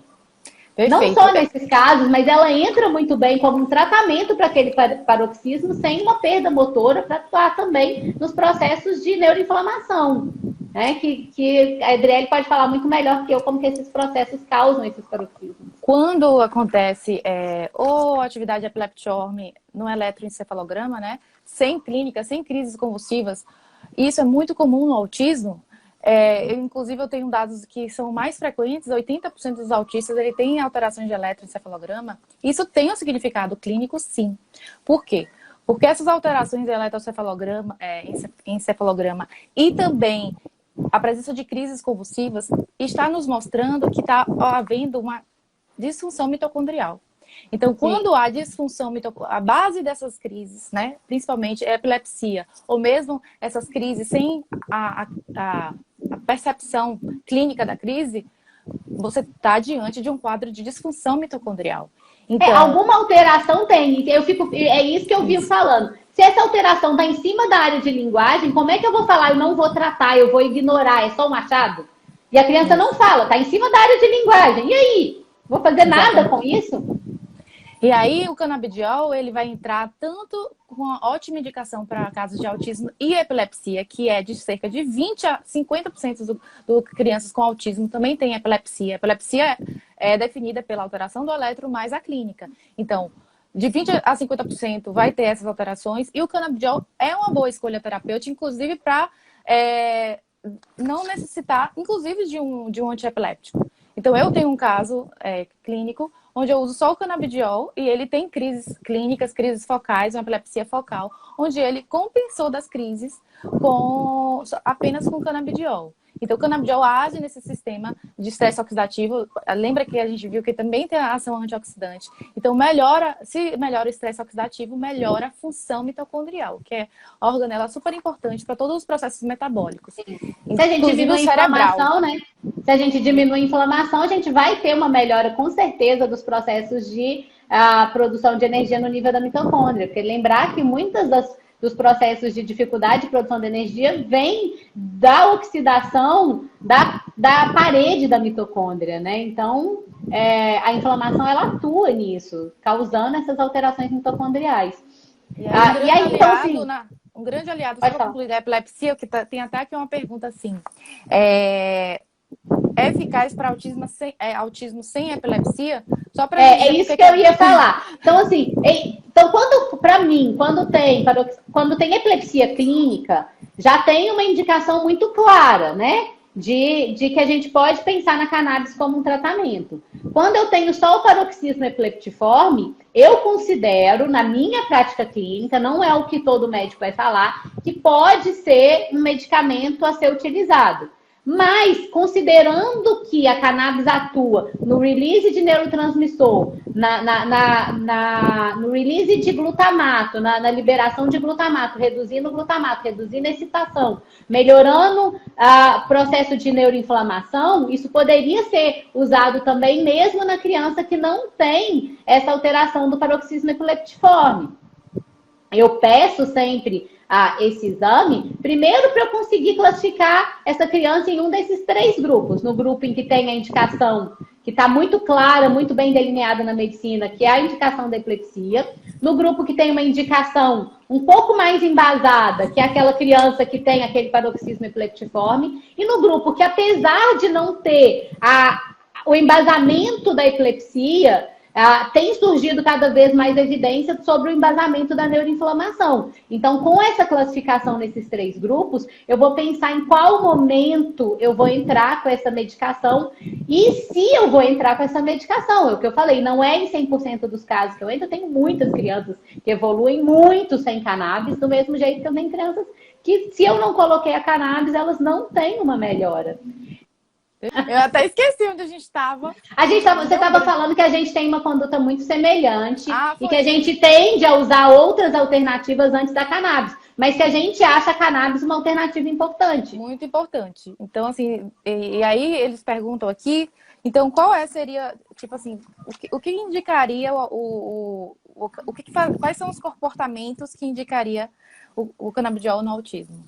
Perfeito. Não só nesses casos, mas ela entra muito bem como um tratamento para aquele paroxismo sem uma perda motora para atuar também nos processos de neuroinflamação. Né? Que a Adriele pode falar muito melhor que eu como que esses processos causam esses paroxismos. Quando acontece ou atividade epileptiforme no eletroencefalograma, né? Sem clínica, sem crises convulsivas, isso é muito comum no autismo. Inclusive, eu tenho dados que são mais frequentes, 80% dos autistas ele tem alterações de eletroencefalograma. Isso tem um significado clínico, sim. Por quê? Porque essas alterações de eletroencefalograma e também a presença de crises convulsivas está nos mostrando que está havendo uma disfunção mitocondrial. Então, quando há disfunção mitocondrial, a base dessas crises, né, principalmente a epilepsia, ou mesmo essas crises sem a percepção clínica da crise, você está diante de um quadro de disfunção mitocondrial. Então, alguma alteração tem. É isso que eu vivo falando. Se essa alteração está em cima da área de linguagem, como é que eu vou falar? Eu não vou tratar, eu vou ignorar, é só um achado? E a criança não fala, está em cima da área de linguagem. E aí? Vou fazer nada com isso? E aí o canabidiol, ele vai entrar tanto com uma ótima indicação para casos de autismo e epilepsia, que é de cerca de 20 a 50% do crianças com autismo também tem epilepsia. A epilepsia é definida pela alteração do eletro mais a clínica. Então, de 20 a 50% vai ter essas alterações e o canabidiol é uma boa escolha terapêutica, inclusive para não necessitar, inclusive, de um antiepiléptico. Então, eu tenho um caso clínico onde eu uso só o canabidiol e ele tem crises clínicas, crises focais, uma epilepsia focal, onde ele compensou das crises apenas com canabidiol. Então, o canabidiol age nesse sistema de estresse oxidativo. Lembra que a gente viu que também tem a ação antioxidante. Então, se melhora o estresse oxidativo, melhora a função mitocondrial, que é uma organela super importante para todos os processos metabólicos. Se a gente diminui a inflamação, né? Se a gente diminui a inflamação, a gente vai ter uma melhora, com certeza, dos processos de produção de energia no nível da mitocôndria. Porque lembrar que muitas dos processos de dificuldade de produção de energia vem da oxidação da parede da mitocôndria, né? Então, a inflamação, ela atua nisso, causando essas alterações mitocondriais. E aí, então, assim... Um grande aliado, só para concluir, da epilepsia, que tem até aqui uma pergunta assim, é eficaz para autismo sem epilepsia? Só para é isso que eu ia falar. Então, assim, para mim, quando tem epilepsia clínica, já tem uma indicação muito clara, né? De que a gente pode pensar na cannabis como um tratamento. Quando eu tenho só o paroxismo epileptiforme, eu considero, na minha prática clínica, não é o que todo médico vai falar, que pode ser um medicamento a ser utilizado. Mas, considerando que a cannabis atua no release de neurotransmissor, no release de glutamato, na liberação de glutamato, reduzindo a excitação, melhorando o processo de neuroinflamação, isso poderia ser usado também mesmo na criança que não tem essa alteração do paroxismo epileptiforme. Eu peço sempre esse exame, primeiro para eu conseguir classificar essa criança em um desses 3 grupos. No grupo em que tem a indicação, que está muito clara, muito bem delineada na medicina, que é a indicação da epilepsia. No grupo que tem uma indicação um pouco mais embasada, que é aquela criança que tem aquele paroxismo epileptiforme. E no grupo que, apesar de não ter o embasamento da epilepsia, tem surgido cada vez mais evidência sobre o embasamento da neuroinflamação. Então, com essa classificação nesses 3 grupos, eu vou pensar em qual momento eu vou entrar com essa medicação e se eu vou entrar com essa medicação. É o que eu falei, não é em 100% dos casos que eu entro. Eu tenho muitas crianças que evoluem muito sem cannabis, do mesmo jeito que eu tenho crianças que, se eu não coloquei a cannabis, elas não têm uma melhora. Eu até esqueci onde a gente estava. Você estava falando que a gente tem uma conduta muito semelhante e que a Foi. gente tende a usar outras alternativas antes da cannabis, mas que a gente acha a cannabis uma alternativa importante. Muito importante. Então, assim, e aí eles perguntam aqui, então seria, tipo assim, o que indicaria quais são os comportamentos que indicaria o canabidiol no autismo?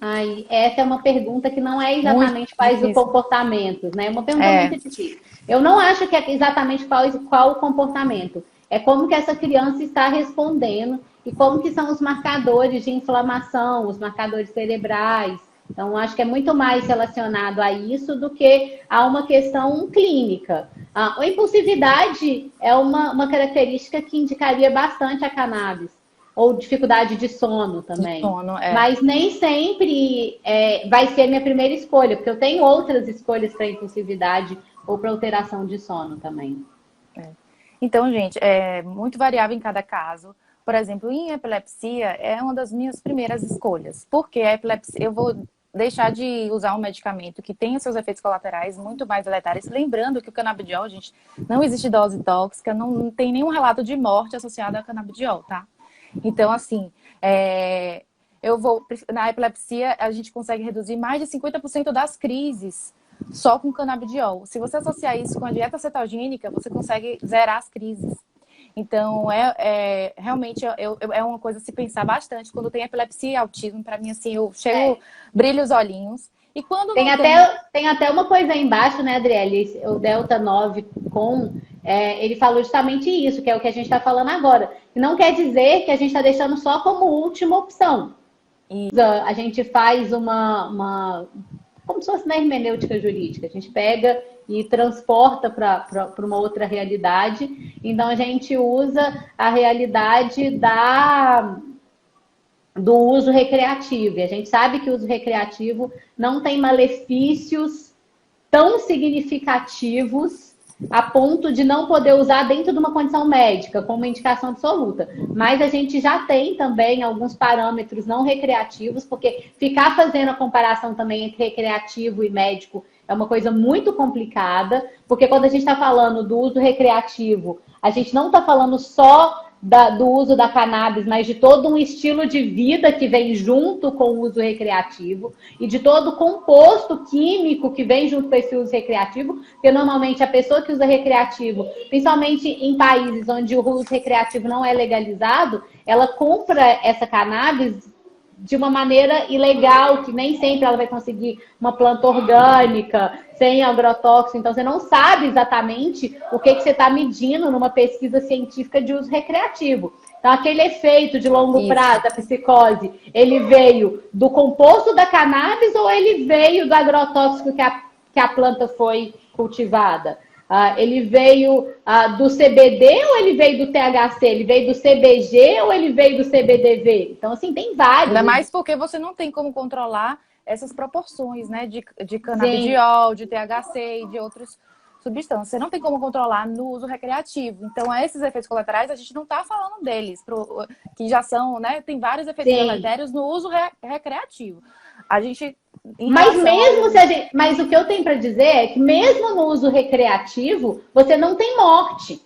Ai, essa é uma pergunta que não é exatamente quais os comportamentos, né? É uma pergunta muito difícil. Eu não acho que é exatamente qual o comportamento. É como que essa criança está respondendo e como que são os marcadores de inflamação, os marcadores cerebrais. Então, acho que é muito mais relacionado a isso do que a uma questão clínica. A impulsividade é uma característica que indicaria bastante a cannabis. Ou dificuldade de sono também. Mas nem sempre vai ser minha primeira escolha, porque eu tenho outras escolhas para impulsividade ou para alteração de sono também. Então, gente, é muito variável em cada caso. Por exemplo, em epilepsia é uma das minhas primeiras escolhas. Porque a epilepsia, eu vou deixar de usar um medicamento que tem os seus efeitos colaterais muito mais letais. Lembrando que o canabidiol, gente, não existe dose tóxica, não tem nenhum relato de morte associado ao canabidiol, tá? Então, assim, na epilepsia, a gente consegue reduzir mais de 50% das crises só com canabidiol. Se você associar isso com a dieta cetogênica, você consegue zerar as crises. Então, realmente é uma coisa a se pensar bastante. Quando tem epilepsia e autismo, para mim, assim, eu chego, brilho os olhinhos. E quando tem até uma coisa aí embaixo, né, Adriele? O Delta 9 com... ele falou justamente isso, que é o que a gente está falando agora. E não quer dizer que a gente está deixando só como última opção. A gente faz como se fosse na hermenêutica jurídica. A gente pega e transporta para uma outra realidade. Então, a gente usa a realidade do uso recreativo. E a gente sabe que o uso recreativo não tem malefícios tão significativos a ponto de não poder usar dentro de uma condição médica, como uma indicação absoluta. Mas a gente já tem também alguns parâmetros não recreativos, porque ficar fazendo a comparação também entre recreativo e médico é uma coisa muito complicada, porque quando a gente está falando do uso recreativo, a gente não está falando só do uso da cannabis, mas de todo um estilo de vida que vem junto com o uso recreativo e de todo o composto químico que vem junto com esse uso recreativo, porque normalmente a pessoa que usa recreativo, principalmente em países onde o uso recreativo não é legalizado, ela compra essa cannabis de uma maneira ilegal, que nem sempre ela vai conseguir uma planta orgânica, sem agrotóxico. Então, você não sabe exatamente o que você está medindo numa pesquisa científica de uso recreativo. Então, aquele efeito de longo prazo da psicose, ele veio do composto da cannabis ou ele veio do agrotóxico que a planta foi cultivada? Ele veio do CBD ou ele veio do THC? Ele veio do CBG ou ele veio do CBDV? Então, assim, tem vários. Ainda mais porque você não tem como controlar essas proporções, né? De canabidiol, de THC e de outras substâncias. Você não tem como controlar no uso recreativo. Então, esses efeitos colaterais, a gente não está falando deles, que já são, né? Tem vários efeitos deletérios no uso recreativo. A gente... Mas o que eu tenho para dizer é que mesmo no uso recreativo, você não tem morte.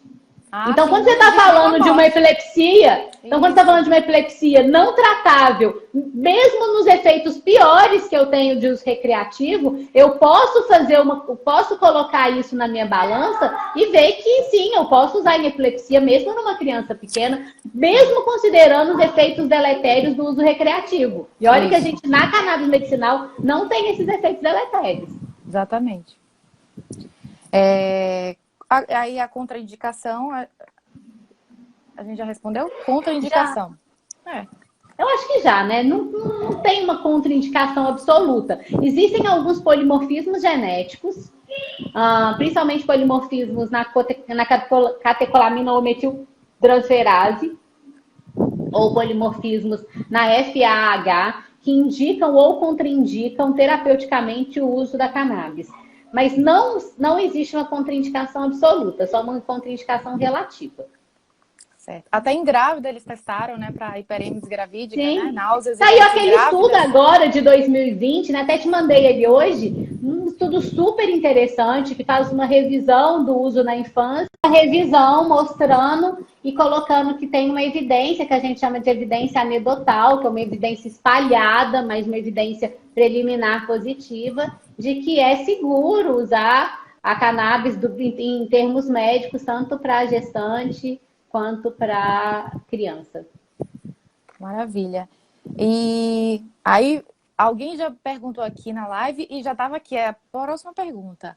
Então, quando você está falando de uma epilepsia, não tratável, mesmo nos efeitos piores que eu tenho de uso recreativo, eu posso colocar isso na minha balança e ver que sim, eu posso usar em epilepsia, mesmo numa criança pequena, mesmo considerando os efeitos deletérios do uso recreativo. E olha que a gente, na cannabis medicinal, não tem esses efeitos deletérios. Exatamente. Aí a contraindicação, a gente já respondeu? Contraindicação. Eu acho que já, né? Não tem uma contraindicação absoluta. Existem alguns polimorfismos genéticos, principalmente polimorfismos na catecolamina ou metiltransferase, ou polimorfismos na FAH, que indicam ou contraindicam terapeuticamente o uso da cannabis. Mas não existe uma contraindicação absoluta, só uma contraindicação relativa. Certo. Até em grávida eles testaram, né, para hiperemesis gravídica, né? Náuseas. Saiu aquele estudo agora de 2020, né? Até te mandei ele hoje. Um estudo super interessante que faz uma revisão do uso na infância, uma revisão mostrando e colocando que tem uma evidência que a gente chama de evidência anedotal, que é uma evidência espalhada, mas uma evidência preliminar positiva, de que é seguro usar a cannabis em termos médicos, tanto para gestante quanto para criança. Maravilha. E aí, alguém já perguntou aqui na live e já estava aqui, é a próxima pergunta.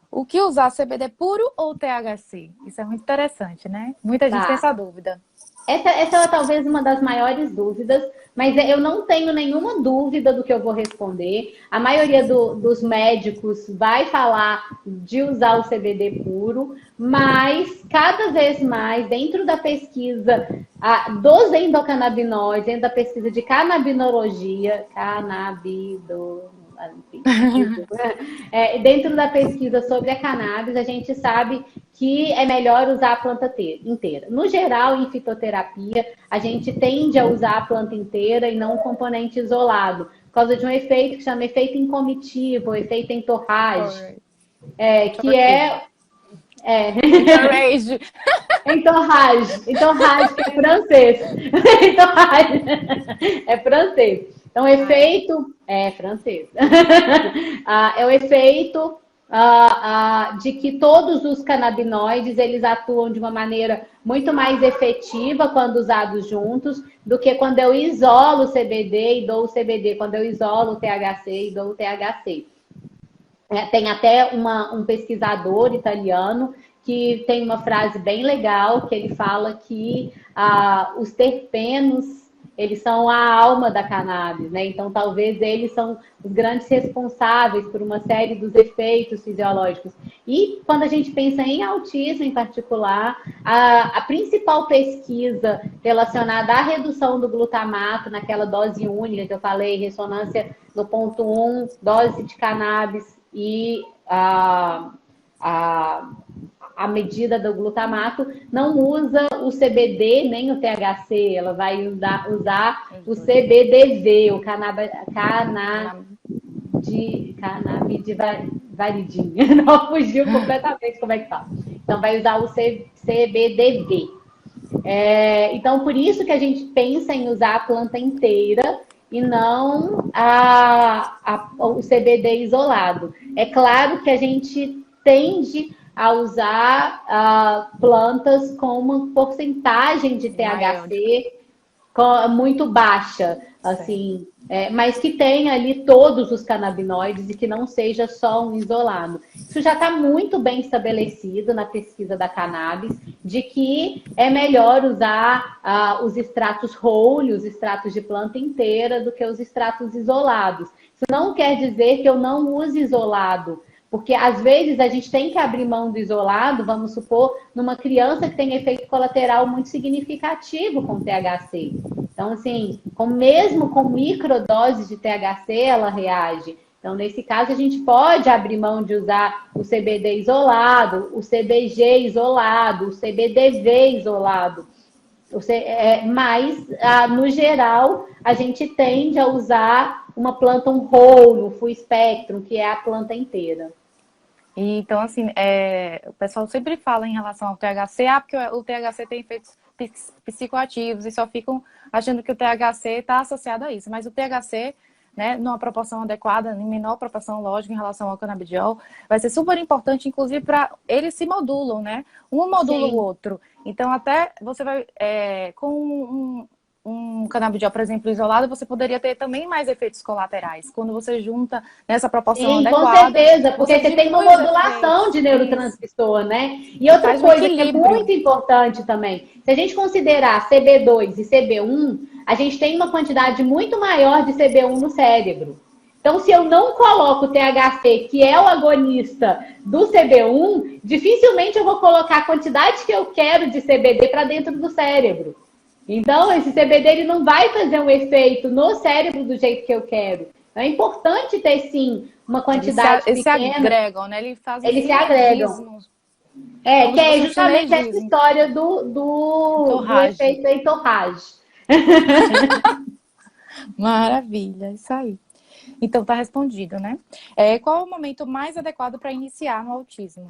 O que usar, CBD puro ou THC? Isso é muito interessante, né? Muita gente tem essa dúvida. Essa é talvez uma das maiores dúvidas, mas eu não tenho nenhuma dúvida do que eu vou responder. A maioria dos médicos vai falar de usar o CBD puro, mas cada vez mais, dentro da pesquisa dos endocannabinoides, dentro da pesquisa de cannabinologia, dentro da pesquisa sobre a cannabis, a gente sabe que é melhor usar a planta inteira. No geral, em fitoterapia, a gente tende a usar a planta inteira e não um componente isolado, por causa de um efeito que chama efeito incomitivo, ou efeito entorrage, que é... Entorrage, que é francês. Entorrage é francês. Então, o efeito... É francês. É o efeito de que todos os canabinoides, eles atuam de uma maneira muito mais efetiva quando usados juntos do que quando eu isolo o CBD e dou o CBD, quando eu isolo o THC e dou o THC. Tem até um pesquisador italiano que tem uma frase bem legal, que ele fala que os terpenos, eles são a alma da cannabis, né? Então, talvez eles são os grandes responsáveis por uma série dos efeitos fisiológicos. E quando a gente pensa em autismo em particular, a principal pesquisa relacionada à redução do glutamato naquela dose única que eu falei, ressonância no ponto 1, dose de cannabis e a medida do glutamato, não usa o CBD nem o THC, ela vai usar o CBDV, o cannabidivaridinha. Não fugiu completamente como é que tá. Então, vai usar o CBDV. Então, por isso que a gente pensa em usar a planta inteira e não o CBD isolado. É claro que a gente tende a usar plantas com uma porcentagem de THC muito baixa, assim, mas que tenha ali todos os canabinoides e que não seja só um isolado. Isso já está muito bem estabelecido na pesquisa da cannabis, de que é melhor usar os extratos whole, os extratos de planta inteira, do que os extratos isolados. Isso não quer dizer que eu não use isolado, porque, às vezes, a gente tem que abrir mão do isolado, vamos supor, numa criança que tem efeito colateral muito significativo com THC. Então, assim, mesmo com microdoses de THC, ela reage. Então, nesse caso, a gente pode abrir mão de usar o CBD isolado, o CBG isolado, o CBDV isolado. Mas, no geral, a gente tende a usar uma planta whole, um full spectrum, que é a planta inteira. Então, assim, o pessoal sempre fala em relação ao THC, porque o THC tem efeitos psicoativos e só ficam achando que o THC está associado a isso. Mas o THC, né, numa proporção adequada, em menor proporção, lógico, em relação ao canabidiol, vai ser super importante, inclusive, para eles se modulam, né? Um modula o outro. Então, até você vai, com um canabidiol, por exemplo, isolado, você poderia ter também mais efeitos colaterais. Quando você junta nessa proporção adequada... Com certeza, porque você tem uma modulação de neurotransmissor, né? E outra coisa que é muito importante também, se a gente considerar CB2 e CB1, a gente tem uma quantidade muito maior de CB1 no cérebro. Então, se eu não coloco o THC, que é o agonista do CB1, dificilmente eu vou colocar a quantidade que eu quero de CBD para dentro do cérebro. Então, esse CBD ele não vai fazer um efeito no cérebro do jeito que eu quero. Então, é importante ter, sim, uma quantidade pequena. Eles se agregam, né? Eles se agregam. Que é justamente essa história do efeito da entorrage. Maravilha, isso aí. Então tá respondido, né? Qual é o momento mais adequado para iniciar no autismo?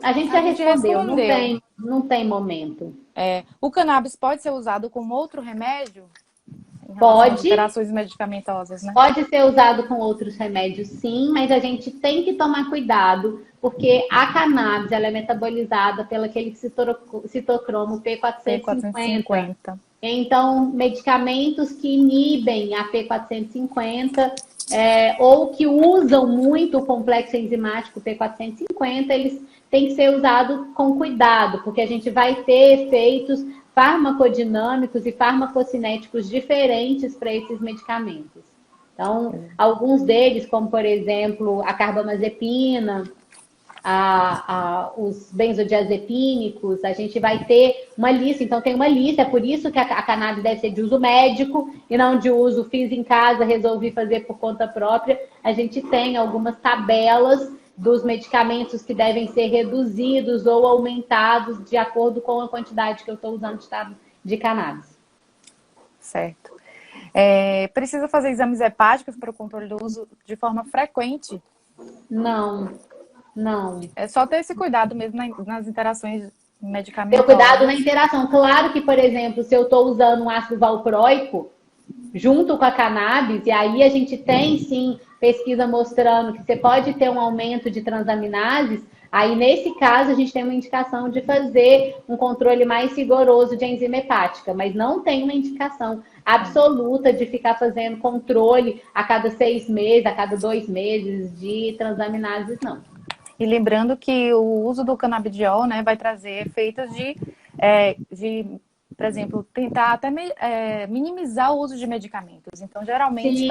A gente já respondeu, respondeu. Não tem momento. O cannabis pode ser usado como outro remédio em relação às Pode, interações medicamentosas, né? pode ser usado com outros remédios, sim, mas a gente tem que tomar cuidado, porque a cannabis ela é metabolizada pelo aquele citocromo P450. P450. Então, medicamentos que inibem a P450 ou que usam muito o complexo enzimático P450, eles têm que ser usados com cuidado, porque a gente vai ter efeitos farmacodinâmicos e farmacocinéticos diferentes para esses medicamentos. Então, alguns deles, como por exemplo a carbamazepina, os benzodiazepínicos, a gente vai ter uma lista. Então, tem uma lista, é por isso que a cannabis deve ser de uso médico e não de uso fiz em casa, resolvi fazer por conta própria. A gente tem algumas tabelas dos medicamentos que devem ser reduzidos ou aumentados de acordo com a quantidade que eu estou usando de cannabis. Certo. Precisa fazer exames hepáticos para o controle do uso de forma frequente? Não. É só ter esse cuidado mesmo nas interações medicamentosas. Ter cuidado na interação. Claro que, por exemplo, se eu estou usando um ácido valproico junto com a cannabis, e aí a gente tem sim pesquisa mostrando que você pode ter um aumento de transaminases, aí nesse caso a gente tem uma indicação de fazer um controle mais rigoroso de enzima hepática, mas não tem uma indicação absoluta de ficar fazendo controle a cada 6 meses, a cada 2 meses de transaminases, não. E lembrando que o uso do canabidiol, né, vai trazer efeitos por exemplo, tentar até minimizar o uso de medicamentos. Então, geralmente,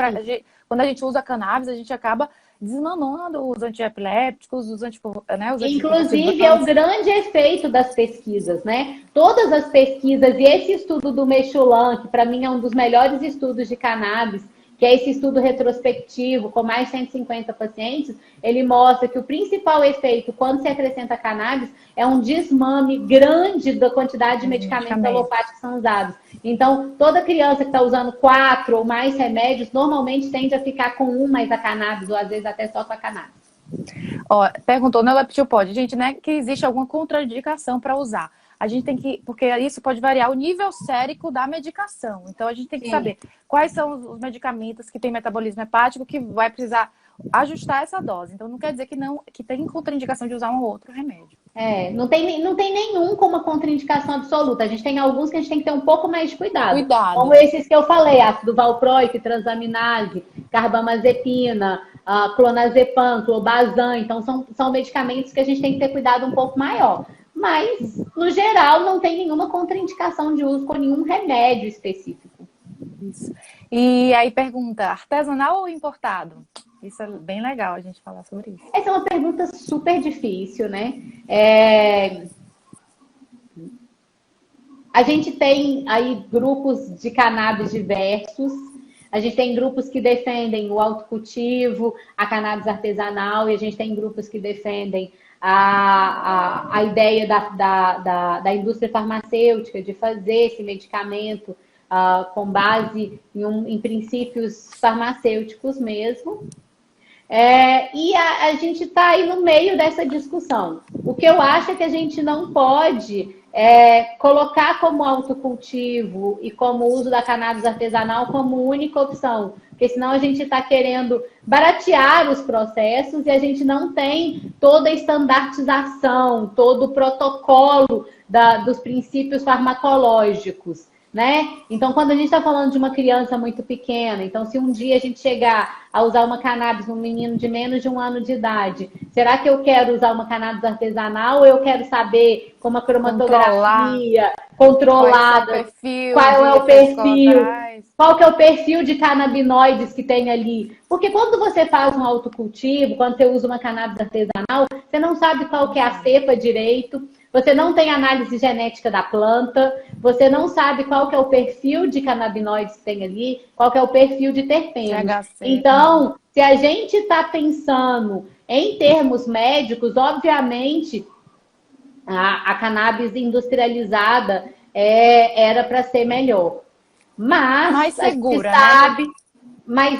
quando a gente usa cannabis, a gente acaba desmanando os antiepilépticos, os Inclusive, é o grande efeito das pesquisas, né? Todas as pesquisas, e esse estudo do Mechulan, que para mim é um dos melhores estudos de cannabis, que é esse estudo retrospectivo com mais de 150 pacientes, ele mostra que o principal efeito quando se acrescenta cannabis é um desmame grande da quantidade de medicamentos alopáticos que são usados. Então, toda criança que está usando 4 ou mais remédios, normalmente tende a ficar com um mais a cannabis, ou às vezes até só com a cannabis. Perguntou no Leptopod, gente, né, que existe alguma contraindicação para usar. A gente tem que, porque isso pode variar o nível sérico da medicação. Então, a gente tem que saber quais são os medicamentos que têm metabolismo hepático que vai precisar ajustar essa dose. Então, não quer dizer que tem contraindicação de usar um ou outro remédio. Não tem nenhum com uma contraindicação absoluta. A gente tem alguns que a gente tem que ter um pouco mais de cuidado. Como esses que eu falei, ácido valproico, transaminase, carbamazepina, clonazepam, clobazam. Então, são medicamentos que a gente tem que ter cuidado um pouco maior. Mas, no geral, não tem nenhuma contraindicação de uso com nenhum remédio específico. Isso. E aí pergunta, artesanal ou importado? Isso é bem legal a gente falar sobre isso. Essa é uma pergunta super difícil, né? A gente tem aí grupos de cannabis diversos. A gente tem grupos que defendem o autocultivo, a cannabis artesanal, e a gente tem grupos que defendem a ideia da indústria farmacêutica de fazer esse medicamento com base em princípios farmacêuticos mesmo. E a gente está aí no meio dessa discussão. O que eu acho é que a gente não pode colocar como autocultivo e como uso da cannabis artesanal como única opção, porque senão a gente está querendo baratear os processos e a gente não tem toda a estandartização, todo o protocolo dos princípios farmacológicos. Né? Então, quando a gente está falando de uma criança muito pequena, então se um dia a gente chegar a usar uma cannabis num menino de menos de 1 ano de idade, será que eu quero usar uma cannabis artesanal ou eu quero saber como a cromatografia controlada, qual é o perfil, qual que é o perfil de canabinoides que tem ali? Porque quando você faz um autocultivo, quando você usa uma cannabis artesanal, você não sabe qual que é a cepa direito, você não tem análise genética da planta, você não sabe qual que é o perfil de canabinoides que tem ali, qual que é o perfil de terpenos. Então, se a gente está pensando em termos médicos, obviamente, a cannabis industrializada era para ser melhor. Mas mais segura, a gente sabe, né?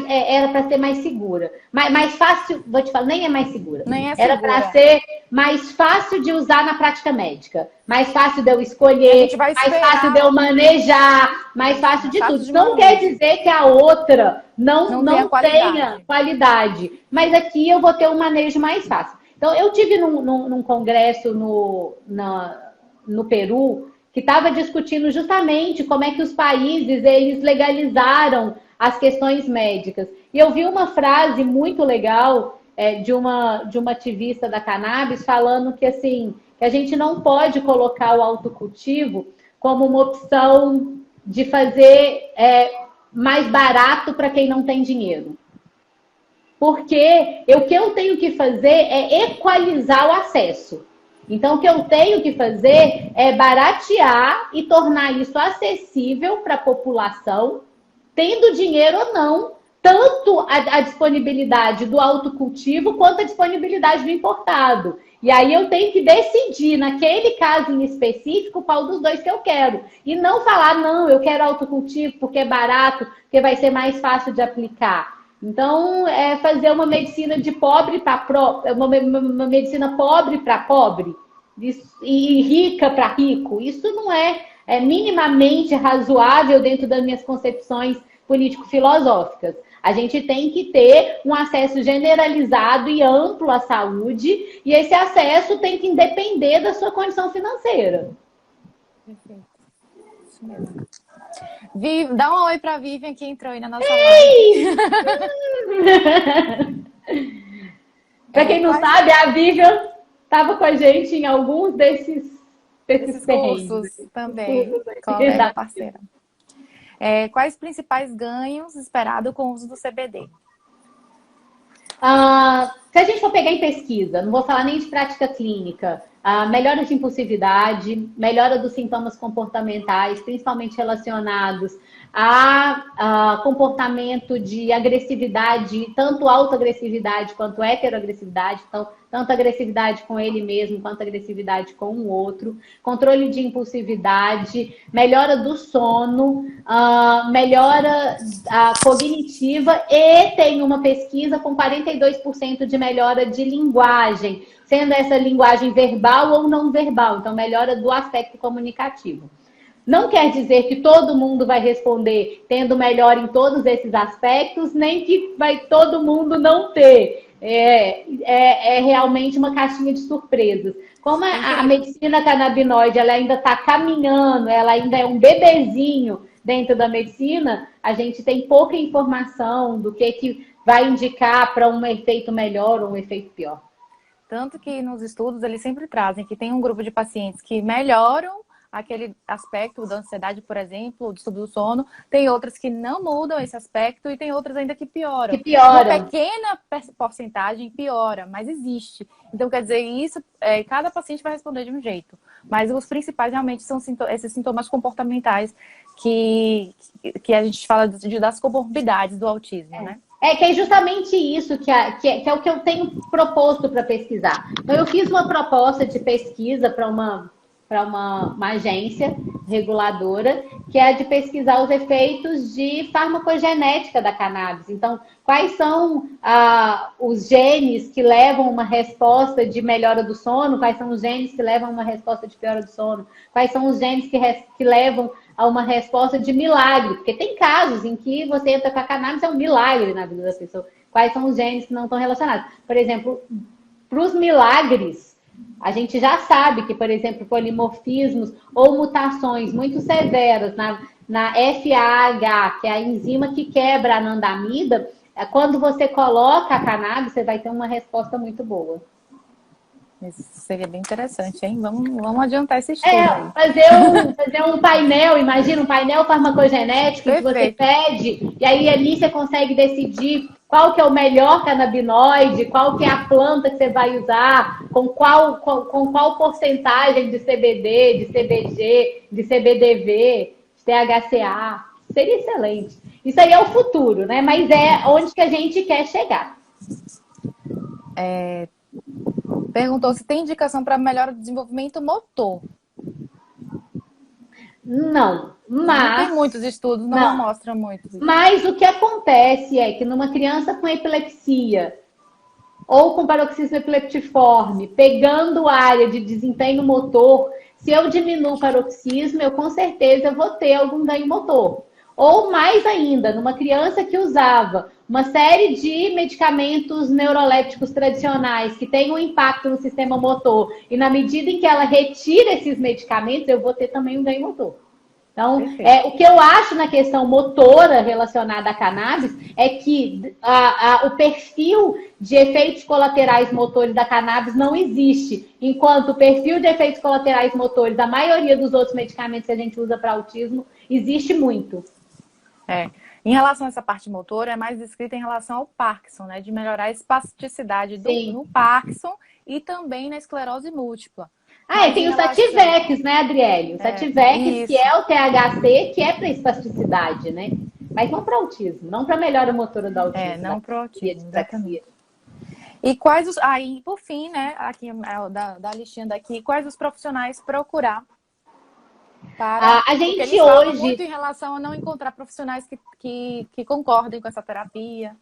era para ser mais segura. Mais fácil, vou te falar, nem é mais segura. Nem é Era segura. para ser mais fácil de usar na prática médica. Mais fácil de eu A escolher, gente vai mais esperar. fácil de eu manejar, mais fácil de Fácil tudo. de Não manejo. quer dizer que a outra Não tenha tenha qualidade. Mas aqui eu vou ter um manejo mais fácil. Então, eu tive num congresso no Peru, que estava discutindo justamente como é que os países eles legalizaram as questões médicas. E eu vi uma frase muito legal de uma ativista da cannabis falando que assim, que a gente não pode colocar o autocultivo como uma opção de fazer mais barato para quem não tem dinheiro. Porque o que eu tenho que fazer é equalizar o acesso. Então, o que eu tenho que fazer é baratear e tornar isso acessível para a população, tendo dinheiro ou não, tanto a disponibilidade do autocultivo quanto a disponibilidade do importado. E aí eu tenho que decidir, naquele caso em específico, qual dos dois que eu quero. E não falar, não, eu quero autocultivo porque é barato, porque vai ser mais fácil de aplicar. Então, é fazer uma medicina de pobre para uma medicina pobre para pobre e rica para rico. Isso não é minimamente razoável dentro das minhas concepções político-filosóficas. A gente tem que ter um acesso generalizado e amplo à saúde, e esse acesso tem que depender da sua condição financeira. Perfeito. Isso mesmo. Dá um oi pra Vivian que entrou aí na nossa live. Para quem não sabe, a Vivian estava com a gente em alguns desses cursos também. Colega, parceira. Quais os principais ganhos esperados com o uso do CBD? Se a gente for pegar em pesquisa, não vou falar nem de prática clínica, melhora de impulsividade, melhora dos sintomas comportamentais, principalmente relacionados a comportamento de agressividade, tanto autoagressividade quanto heteroagressividade, então, tanto agressividade com ele mesmo quanto agressividade com o outro, controle de impulsividade, melhora do sono, melhora cognitiva e tem uma pesquisa com 42% de melhora de linguagem, sendo essa linguagem verbal ou não verbal, então melhora do aspecto comunicativo. Não quer dizer que todo mundo vai responder tendo melhor em todos esses aspectos, nem que vai todo mundo não ter. É realmente uma caixinha de surpresas. Como a medicina canabinoide ela ainda está caminhando, ela ainda é um bebezinho dentro da medicina, a gente tem pouca informação do que vai indicar para um efeito melhor ou um efeito pior. Tanto que nos estudos eles sempre trazem que tem um grupo de pacientes que melhoram aquele aspecto da ansiedade, por exemplo, o distúrbio do sono, tem outras que não mudam esse aspecto e tem outras ainda que pioram. Uma pequena porcentagem piora, mas existe. Então, quer dizer, isso, cada paciente vai responder de um jeito. Mas os principais realmente são esses sintomas comportamentais que a gente fala das comorbidades do autismo, né? Que é justamente isso que é o que eu tenho proposto para pesquisar. Então, eu fiz uma proposta de pesquisa para uma agência reguladora, que é de pesquisar os efeitos de farmacogenética da cannabis. Então, quais são os genes que levam uma resposta de melhora do sono, quais são os genes que levam uma resposta de piora do sono, quais são os genes que levam a uma resposta de milagre, porque tem casos em que você entra com a cannabis, é um milagre na vida da pessoa. Quais são os genes que não estão relacionados? Por exemplo, para os milagres, a gente já sabe que, por exemplo, polimorfismos ou mutações muito severas na FAH, que é a enzima que quebra a anandamida, quando você coloca a cannabis, você vai ter uma resposta muito boa. Isso seria bem interessante, hein? Vamos adiantar esse estudo aí. Fazer um painel, imagina, um painel farmacogenético que você pede, e aí ali você consegue decidir qual que é o melhor canabinoide, qual que é a planta que você vai usar, com qual porcentagem de CBD, de CBG, de CBDV, de THCA. Seria excelente. Isso aí é o futuro, né? Mas é onde que a gente quer chegar. Perguntou se tem indicação para melhora do desenvolvimento motor. Não, Não tem mas muitos estudos, não não. mostra muito isso. Mas o que acontece é que numa criança com epilepsia ou com paroxismo epileptiforme, pegando área de desempenho motor, se eu diminuo o paroxismo, eu com certeza vou ter algum ganho motor. Ou mais ainda, numa criança que usava uma série de medicamentos neurolépticos tradicionais que têm um impacto no sistema motor, e na medida em que ela retira esses medicamentos, eu vou ter também um ganho motor. Então, o que eu acho na questão motora relacionada à cannabis é que o perfil de efeitos colaterais motores da cannabis não existe, enquanto o perfil de efeitos colaterais motores da maioria dos outros medicamentos que a gente usa para autismo existe muito. Em relação a essa parte motora, é mais descrita em relação ao Parkinson, né? De melhorar a espasticidade no Parkinson e também na esclerose múltipla. E tem o Sativex, né, Adriele? O Sativex, que é o THC, que é para espasticidade, né? Mas não para autismo, não para melhora motora do autismo. Não para autismo, exatamente. E quais os... Aí, por fim, né, aqui da listinha daqui, quais os profissionais procurar para... A gente eles falam muito em relação a não encontrar profissionais que concordem com essa terapia.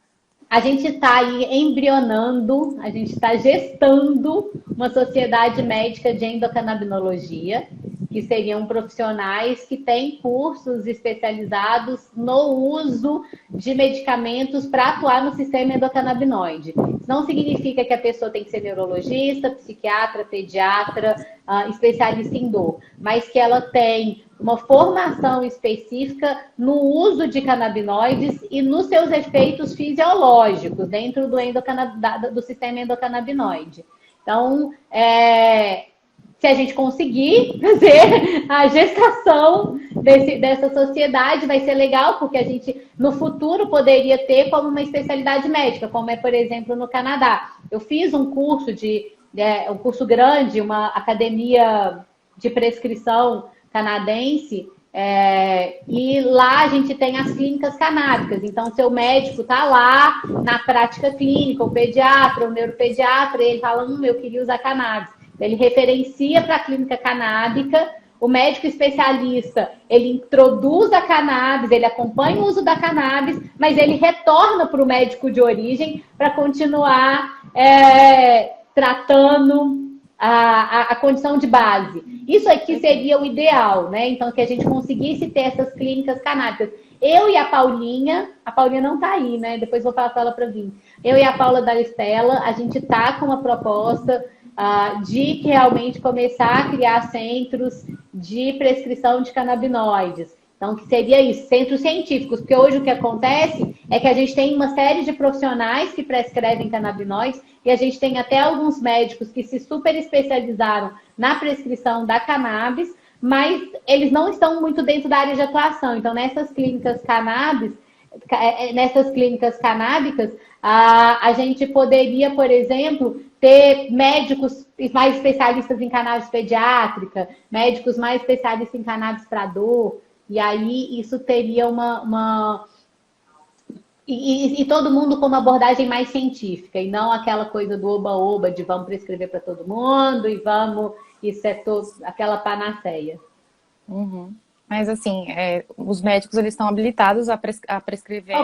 A gente está aí embrionando, a gente está gestando uma sociedade médica de endocannabinologia, que seriam profissionais que têm cursos especializados no uso de medicamentos para atuar no sistema endocannabinoide. Isso não significa que a pessoa tem que ser neurologista, psiquiatra, pediatra, especialista em dor, mas que ela tem uma formação específica no uso de canabinoides e nos seus efeitos fisiológicos dentro do sistema endocannabinoide. Então, se a gente conseguir fazer a gestação dessa sociedade, vai ser legal, porque a gente, no futuro, poderia ter como uma especialidade médica, como é, por exemplo, no Canadá. Eu fiz um curso um curso grande, uma academia de prescrição canadense, e lá a gente tem as clínicas canábicas. Então, seu médico está lá na prática clínica, o pediatra, o neuropediatra, e ele fala, eu queria usar cannabis. Ele referencia para a clínica canábica, o médico especialista, ele introduz a cannabis, ele acompanha o uso da cannabis, mas ele retorna para o médico de origem para continuar tratando a condição de base. Isso aqui seria o ideal, né? Então, que a gente conseguisse ter essas clínicas canábicas. Eu e a Paulinha não tá aí, né? Depois vou falar com ela para vir. Eu e a Paula da Estela, a gente tá com uma proposta de realmente começar a criar centros de prescrição de canabinoides. Então, que seria isso, centros científicos, porque hoje o que acontece é que a gente tem uma série de profissionais que prescrevem canabinoides e a gente tem até alguns médicos que se super especializaram na prescrição da cannabis, mas eles não estão muito dentro da área de atuação. Então, nessas clínicas canábicas, a gente poderia, por exemplo, ter médicos mais especialistas em cannabis pediátrica, médicos mais especialistas em cannabis para dor. E aí isso teria e todo mundo com uma abordagem mais científica, e não aquela coisa do oba-oba de vamos prescrever para todo mundo e isso é aquela panaceia. Uhum. Mas assim, os médicos eles estão habilitados a prescrever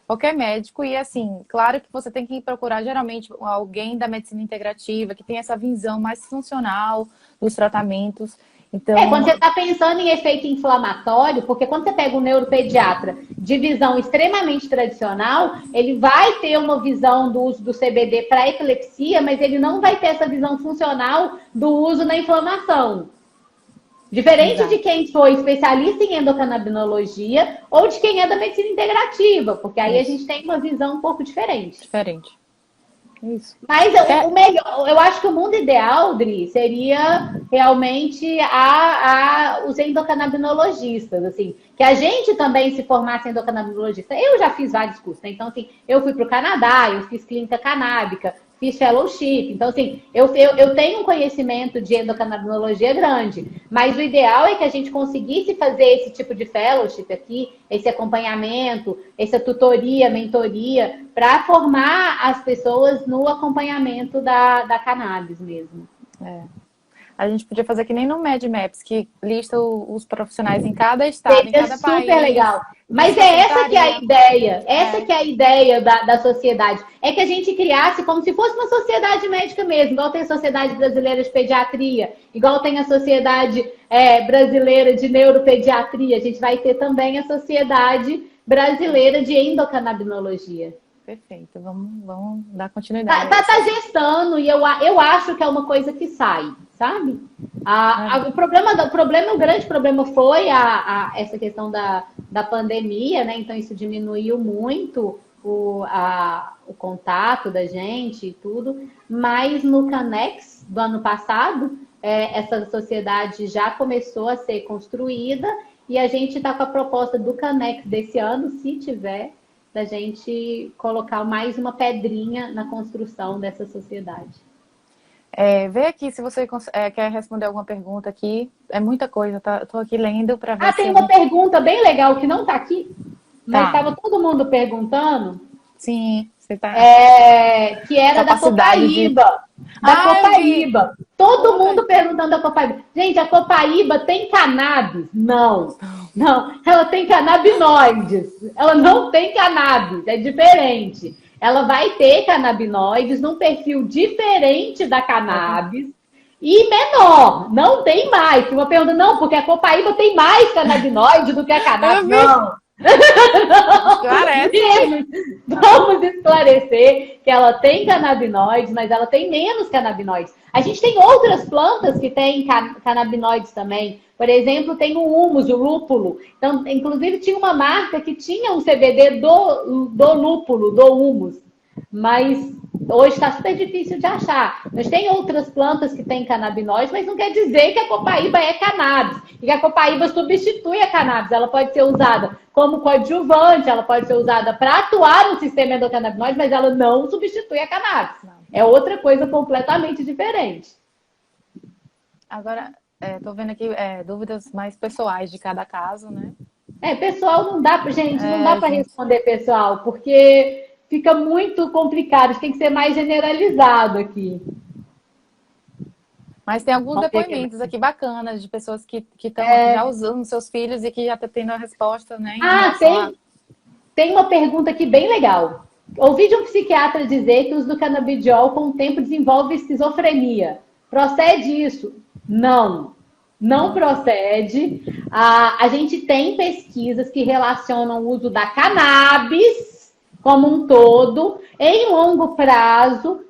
Qualquer médico, e assim, claro que você tem que procurar geralmente alguém da medicina integrativa que tem essa visão mais funcional dos tratamentos. Então... quando você está pensando em efeito inflamatório, porque quando você pega um neuropediatra de visão extremamente tradicional, ele vai ter uma visão do uso do CBD para epilepsia, mas ele não vai ter essa visão funcional do uso na inflamação. Diferente de quem foi especialista em endocannabinologia ou de quem é da medicina integrativa, porque aí a gente tem uma visão um pouco diferente. Isso. Mas o melhor, eu acho que o mundo ideal, Dri, seria realmente os endocannabinologistas, assim, que a gente também se formasse endocannabinologista. Eu já fiz vários cursos, né? Então, assim, eu fui para o Canadá, eu fiz clínica canábica, fiz fellowship. Então, assim, eu tenho um conhecimento de endocannabinologia grande, mas o ideal é que a gente conseguisse fazer esse tipo de fellowship aqui, esse acompanhamento, essa tutoria, mentoria, para formar as pessoas no acompanhamento da cannabis mesmo. A gente podia fazer que nem no Mad Maps, que lista os profissionais em cada estado, em cada país. Super legal. Mas é essa que é a ideia. Essa que é a ideia da sociedade. É que a gente criasse como se fosse uma sociedade médica mesmo. Igual tem a Sociedade Brasileira de Pediatria. Igual tem a Sociedade Brasileira de Neuropediatria. A gente vai ter também a Sociedade Brasileira de Endocannabinologia. Perfeito. Vamos dar continuidade. Tá gestando e eu acho que é uma coisa que sai, sabe? O grande problema foi essa questão da pandemia, né? Então isso diminuiu muito o contato da gente e tudo. Mas no Canex do ano passado, essa sociedade já começou a ser construída e a gente está com a proposta do Canex desse ano, se tiver, da gente colocar mais uma pedrinha na construção dessa sociedade. Vê aqui se você quer responder alguma pergunta aqui. É muita coisa, tô aqui lendo para ver. Tem uma pergunta bem legal que não está aqui, mas estava todo mundo perguntando. Sim, você tá. Que era da Copaíba. Copaíba. Todo mundo perguntando da Copaíba. Gente, a Copaíba tem cannabis? Não. Ela tem canabinoides. Ela não tem cannabis. É diferente. Ela vai ter canabinoides num perfil diferente da cannabis e menor. Não tem mais. Uma pergunta, não, porque a Copaíba tem mais canabinoide do que a cannabis. Não. Vamos esclarecer que ela tem canabinoides, mas ela tem menos canabinoides. A gente tem outras plantas que têm canabinoides também. Por exemplo, tem o humus, o lúpulo. Então, inclusive, tinha uma marca que tinha um CBD do lúpulo, do humus. Mas hoje está super difícil de achar. Mas tem outras plantas que têm canabinoides, mas não quer dizer que a Copaíba é cannabis. E que a Copaíba substitui a cannabis. Ela pode ser usada como coadjuvante, ela pode ser usada para atuar no sistema endocannabinoide, mas ela não substitui a cannabis. É outra coisa completamente diferente. Agora, tô vendo aqui dúvidas mais pessoais de cada caso, né? Pessoal, não dá para responder pessoal, porque fica muito complicado, tem que ser mais generalizado aqui. Mas tem alguns depoimentos aqui bacanas de pessoas que estão já usando seus filhos e que já estão tendo a resposta, né? Tem uma pergunta aqui bem legal. Ouvi de um psiquiatra dizer que o uso do canabidiol com o tempo desenvolve esquizofrenia. Procede isso? Não procede. A gente tem pesquisas que relacionam o uso da cannabis como um todo, em longo prazo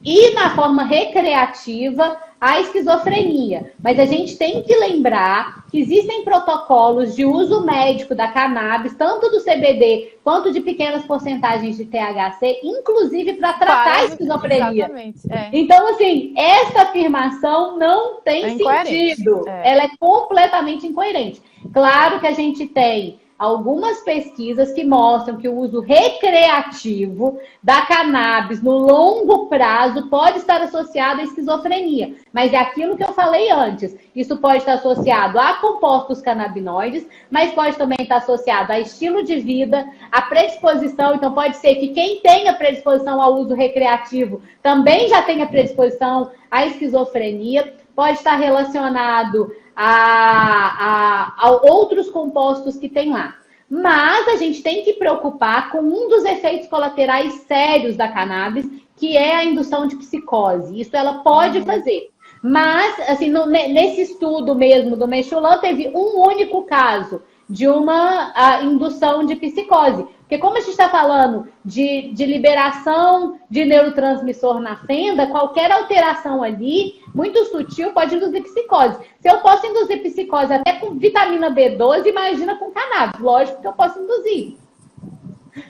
e na forma recreativa, a esquizofrenia. Mas a gente tem que lembrar que existem protocolos de uso médico da cannabis, tanto do CBD quanto de pequenas porcentagens de THC, inclusive para tratar a esquizofrenia. Exatamente. Então, assim, essa afirmação não tem sentido. Ela é completamente incoerente. Claro que a gente tem algumas pesquisas que mostram que o uso recreativo da cannabis no longo prazo pode estar associado à esquizofrenia. Mas é aquilo que eu falei antes. Isso pode estar associado a compostos canabinoides, mas pode também estar associado a estilo de vida, a predisposição. Então pode ser que quem tenha predisposição ao uso recreativo também já tenha predisposição à esquizofrenia. Pode estar relacionado a outros compostos que tem lá. Mas a gente tem que preocupar com um dos efeitos colaterais sérios da cannabis, que é a indução de psicose. Isso ela pode fazer. Mas, assim, nesse estudo mesmo do Mechoulam, teve um único caso de uma indução de psicose. Porque como a gente está falando de liberação de neurotransmissor na fenda, qualquer alteração ali, muito sutil, pode induzir psicose. Se eu posso induzir psicose até com vitamina B12, imagina com cannabis. Lógico que eu posso induzir.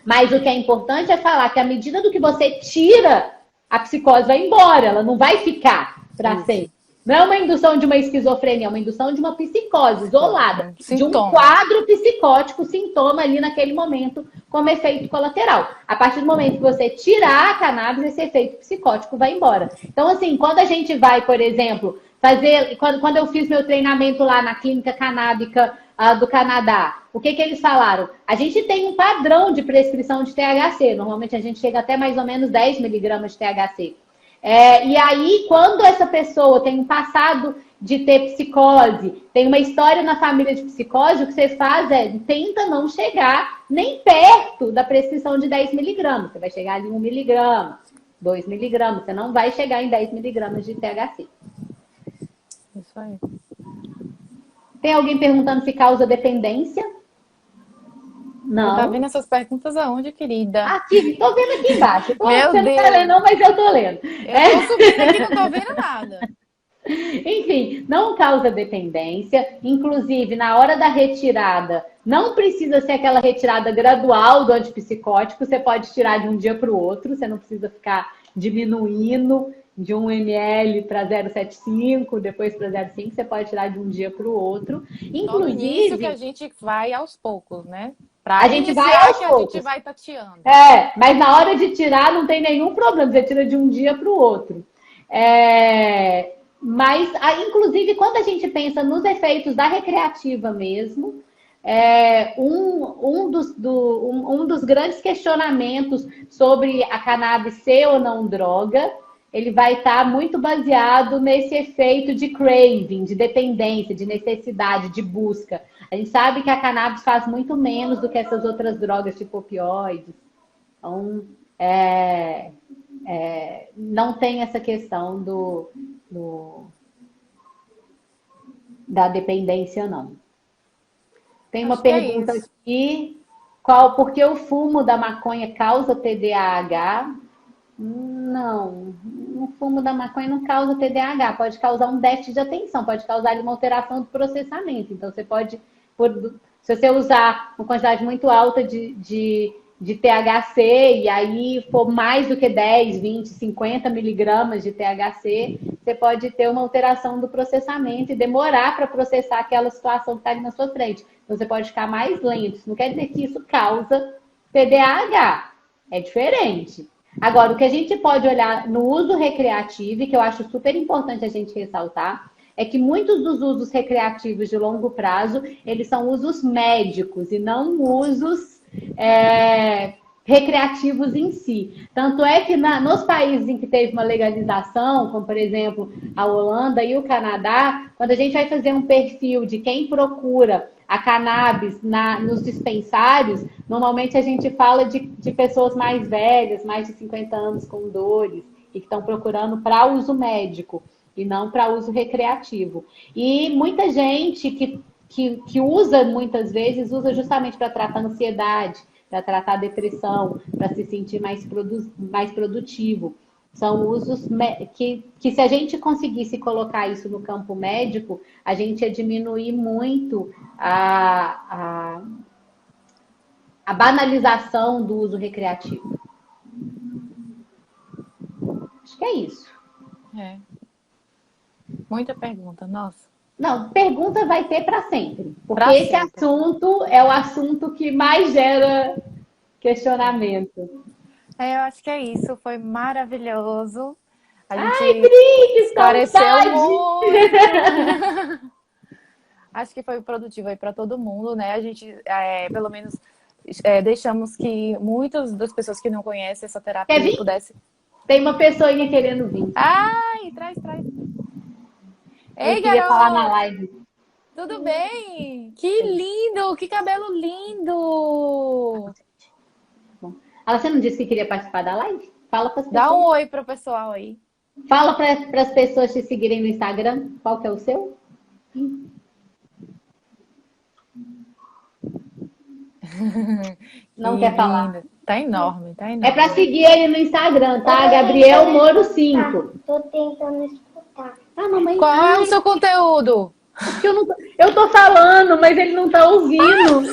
Mas o que é importante é falar que à medida do que você tira, a psicose vai embora, ela não vai ficar para sempre. Não é uma indução de uma esquizofrenia, é uma indução de uma psicose isolada. De um quadro psicótico, sintoma ali naquele momento, como efeito colateral. A partir do momento que você tirar a cannabis, esse efeito psicótico vai embora. Então, assim, quando a gente vai, por exemplo, quando eu fiz meu treinamento lá na clínica canábica do Canadá, o que eles falaram? A gente tem um padrão de prescrição de THC. Normalmente a gente chega até mais ou menos 10 miligramas de THC. E aí, quando essa pessoa tem um passado de ter psicose, tem uma história na família de psicose, o que você faz é tenta não chegar nem perto da prescrição de 10 miligramas. Você vai chegar em 1 miligrama, 2 miligramas. Você não vai chegar em 10 miligramas de THC. Isso aí. Tem alguém perguntando se causa dependência? Não. Tá vendo essas perguntas aonde, querida? Aqui, tô vendo aqui embaixo. Meu Você Deus. não tá lendo, não, mas eu tô lendo. Eu tô subindo aqui, não tô vendo nada. Enfim, não causa dependência. Inclusive, na hora da retirada, não precisa ser aquela retirada gradual do antipsicótico. Você pode tirar de um dia para o outro. Você não precisa ficar diminuindo de 1 ml para 0,75, depois para 0,5. Você pode tirar de um dia para o outro. Inclusive, isso que a gente vai aos poucos, né? Pra a gente vai aos que poucos. A gente vai tateando. Mas na hora de tirar não tem nenhum problema. Você tira de um dia para o outro. Mas, inclusive, quando a gente pensa nos efeitos da recreativa mesmo, um dos grandes questionamentos sobre a cannabis ser ou não droga, ele vai estar muito baseado nesse efeito de craving, de dependência, de necessidade, de busca. A gente sabe que a cannabis faz muito menos do que essas outras drogas, tipo opioides. Então, não tem essa questão da dependência, não. Tem uma pergunta aqui. Por que o fumo da maconha causa TDAH? Não, o fumo da maconha não causa TDAH. Pode causar um déficit de atenção, pode causar uma alteração do processamento. Então, você pode, se você usar uma quantidade muito alta de THC, e aí for mais do que 10, 20, 50 miligramas de THC, você pode ter uma alteração do processamento e demorar para processar aquela situação que está ali na sua frente. Então, você pode ficar mais lento. Isso não quer dizer que isso causa TDAH. É diferente. Agora, o que a gente pode olhar no uso recreativo, e que eu acho super importante a gente ressaltar, é que muitos dos usos recreativos de longo prazo, eles são usos médicos e não usos recreativos em si. Tanto é que nos países em que teve uma legalização, como por exemplo a Holanda e o Canadá, quando a gente vai fazer um perfil de quem procura a cannabis nos dispensários, normalmente a gente fala de pessoas mais velhas, mais de 50 anos com dores, e que estão procurando para uso médico e não para uso recreativo. E muita gente que usa, muitas vezes, usa justamente para tratar ansiedade, para tratar depressão, para se sentir mais produtivo. São usos que se a gente conseguisse colocar isso no campo médico, a gente ia diminuir muito a banalização do uso recreativo. Acho que é isso. Muita pergunta, nossa. Não, pergunta vai ter para sempre. Porque esse assunto é o assunto que mais gera questionamento. Eu acho que é isso. Foi maravilhoso. A gente Cris, esclareceu muito. Acho que foi produtivo aí para todo mundo, né? A gente, pelo menos, deixamos que muitas das pessoas que não conhecem essa terapia pudessem... Tem uma pessoinha querendo vir. Ai, traz. Ei, queria falar na live. Tudo bem? Que lindo! Que cabelo lindo! Você não disse que queria participar da live? Fala para as pessoas. Dá um oi pro pessoal aí. Fala para as pessoas te seguirem no Instagram. Qual que é o seu? Não quer falar. Tá enorme. É para seguir ele no Instagram, tá? Gabriel Moro 5. Tô tentando escutar. Mamãe. Qual é o seu conteúdo? Eu tô falando, mas ele não tá ouvindo.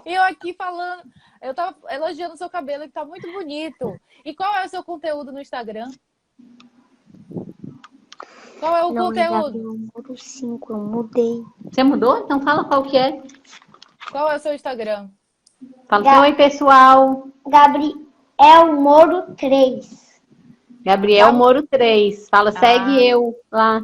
E eu aqui falando, eu tava elogiando o seu cabelo, que tá muito bonito. E qual é o seu conteúdo no Instagram? Qual é o conteúdo? Número 5, eu mudei. Você mudou? Então fala qual que é. Qual é o seu Instagram? Fala oi, pessoal. Gabriel Moro 3. Gabriel Moro 3. Fala, segue eu lá.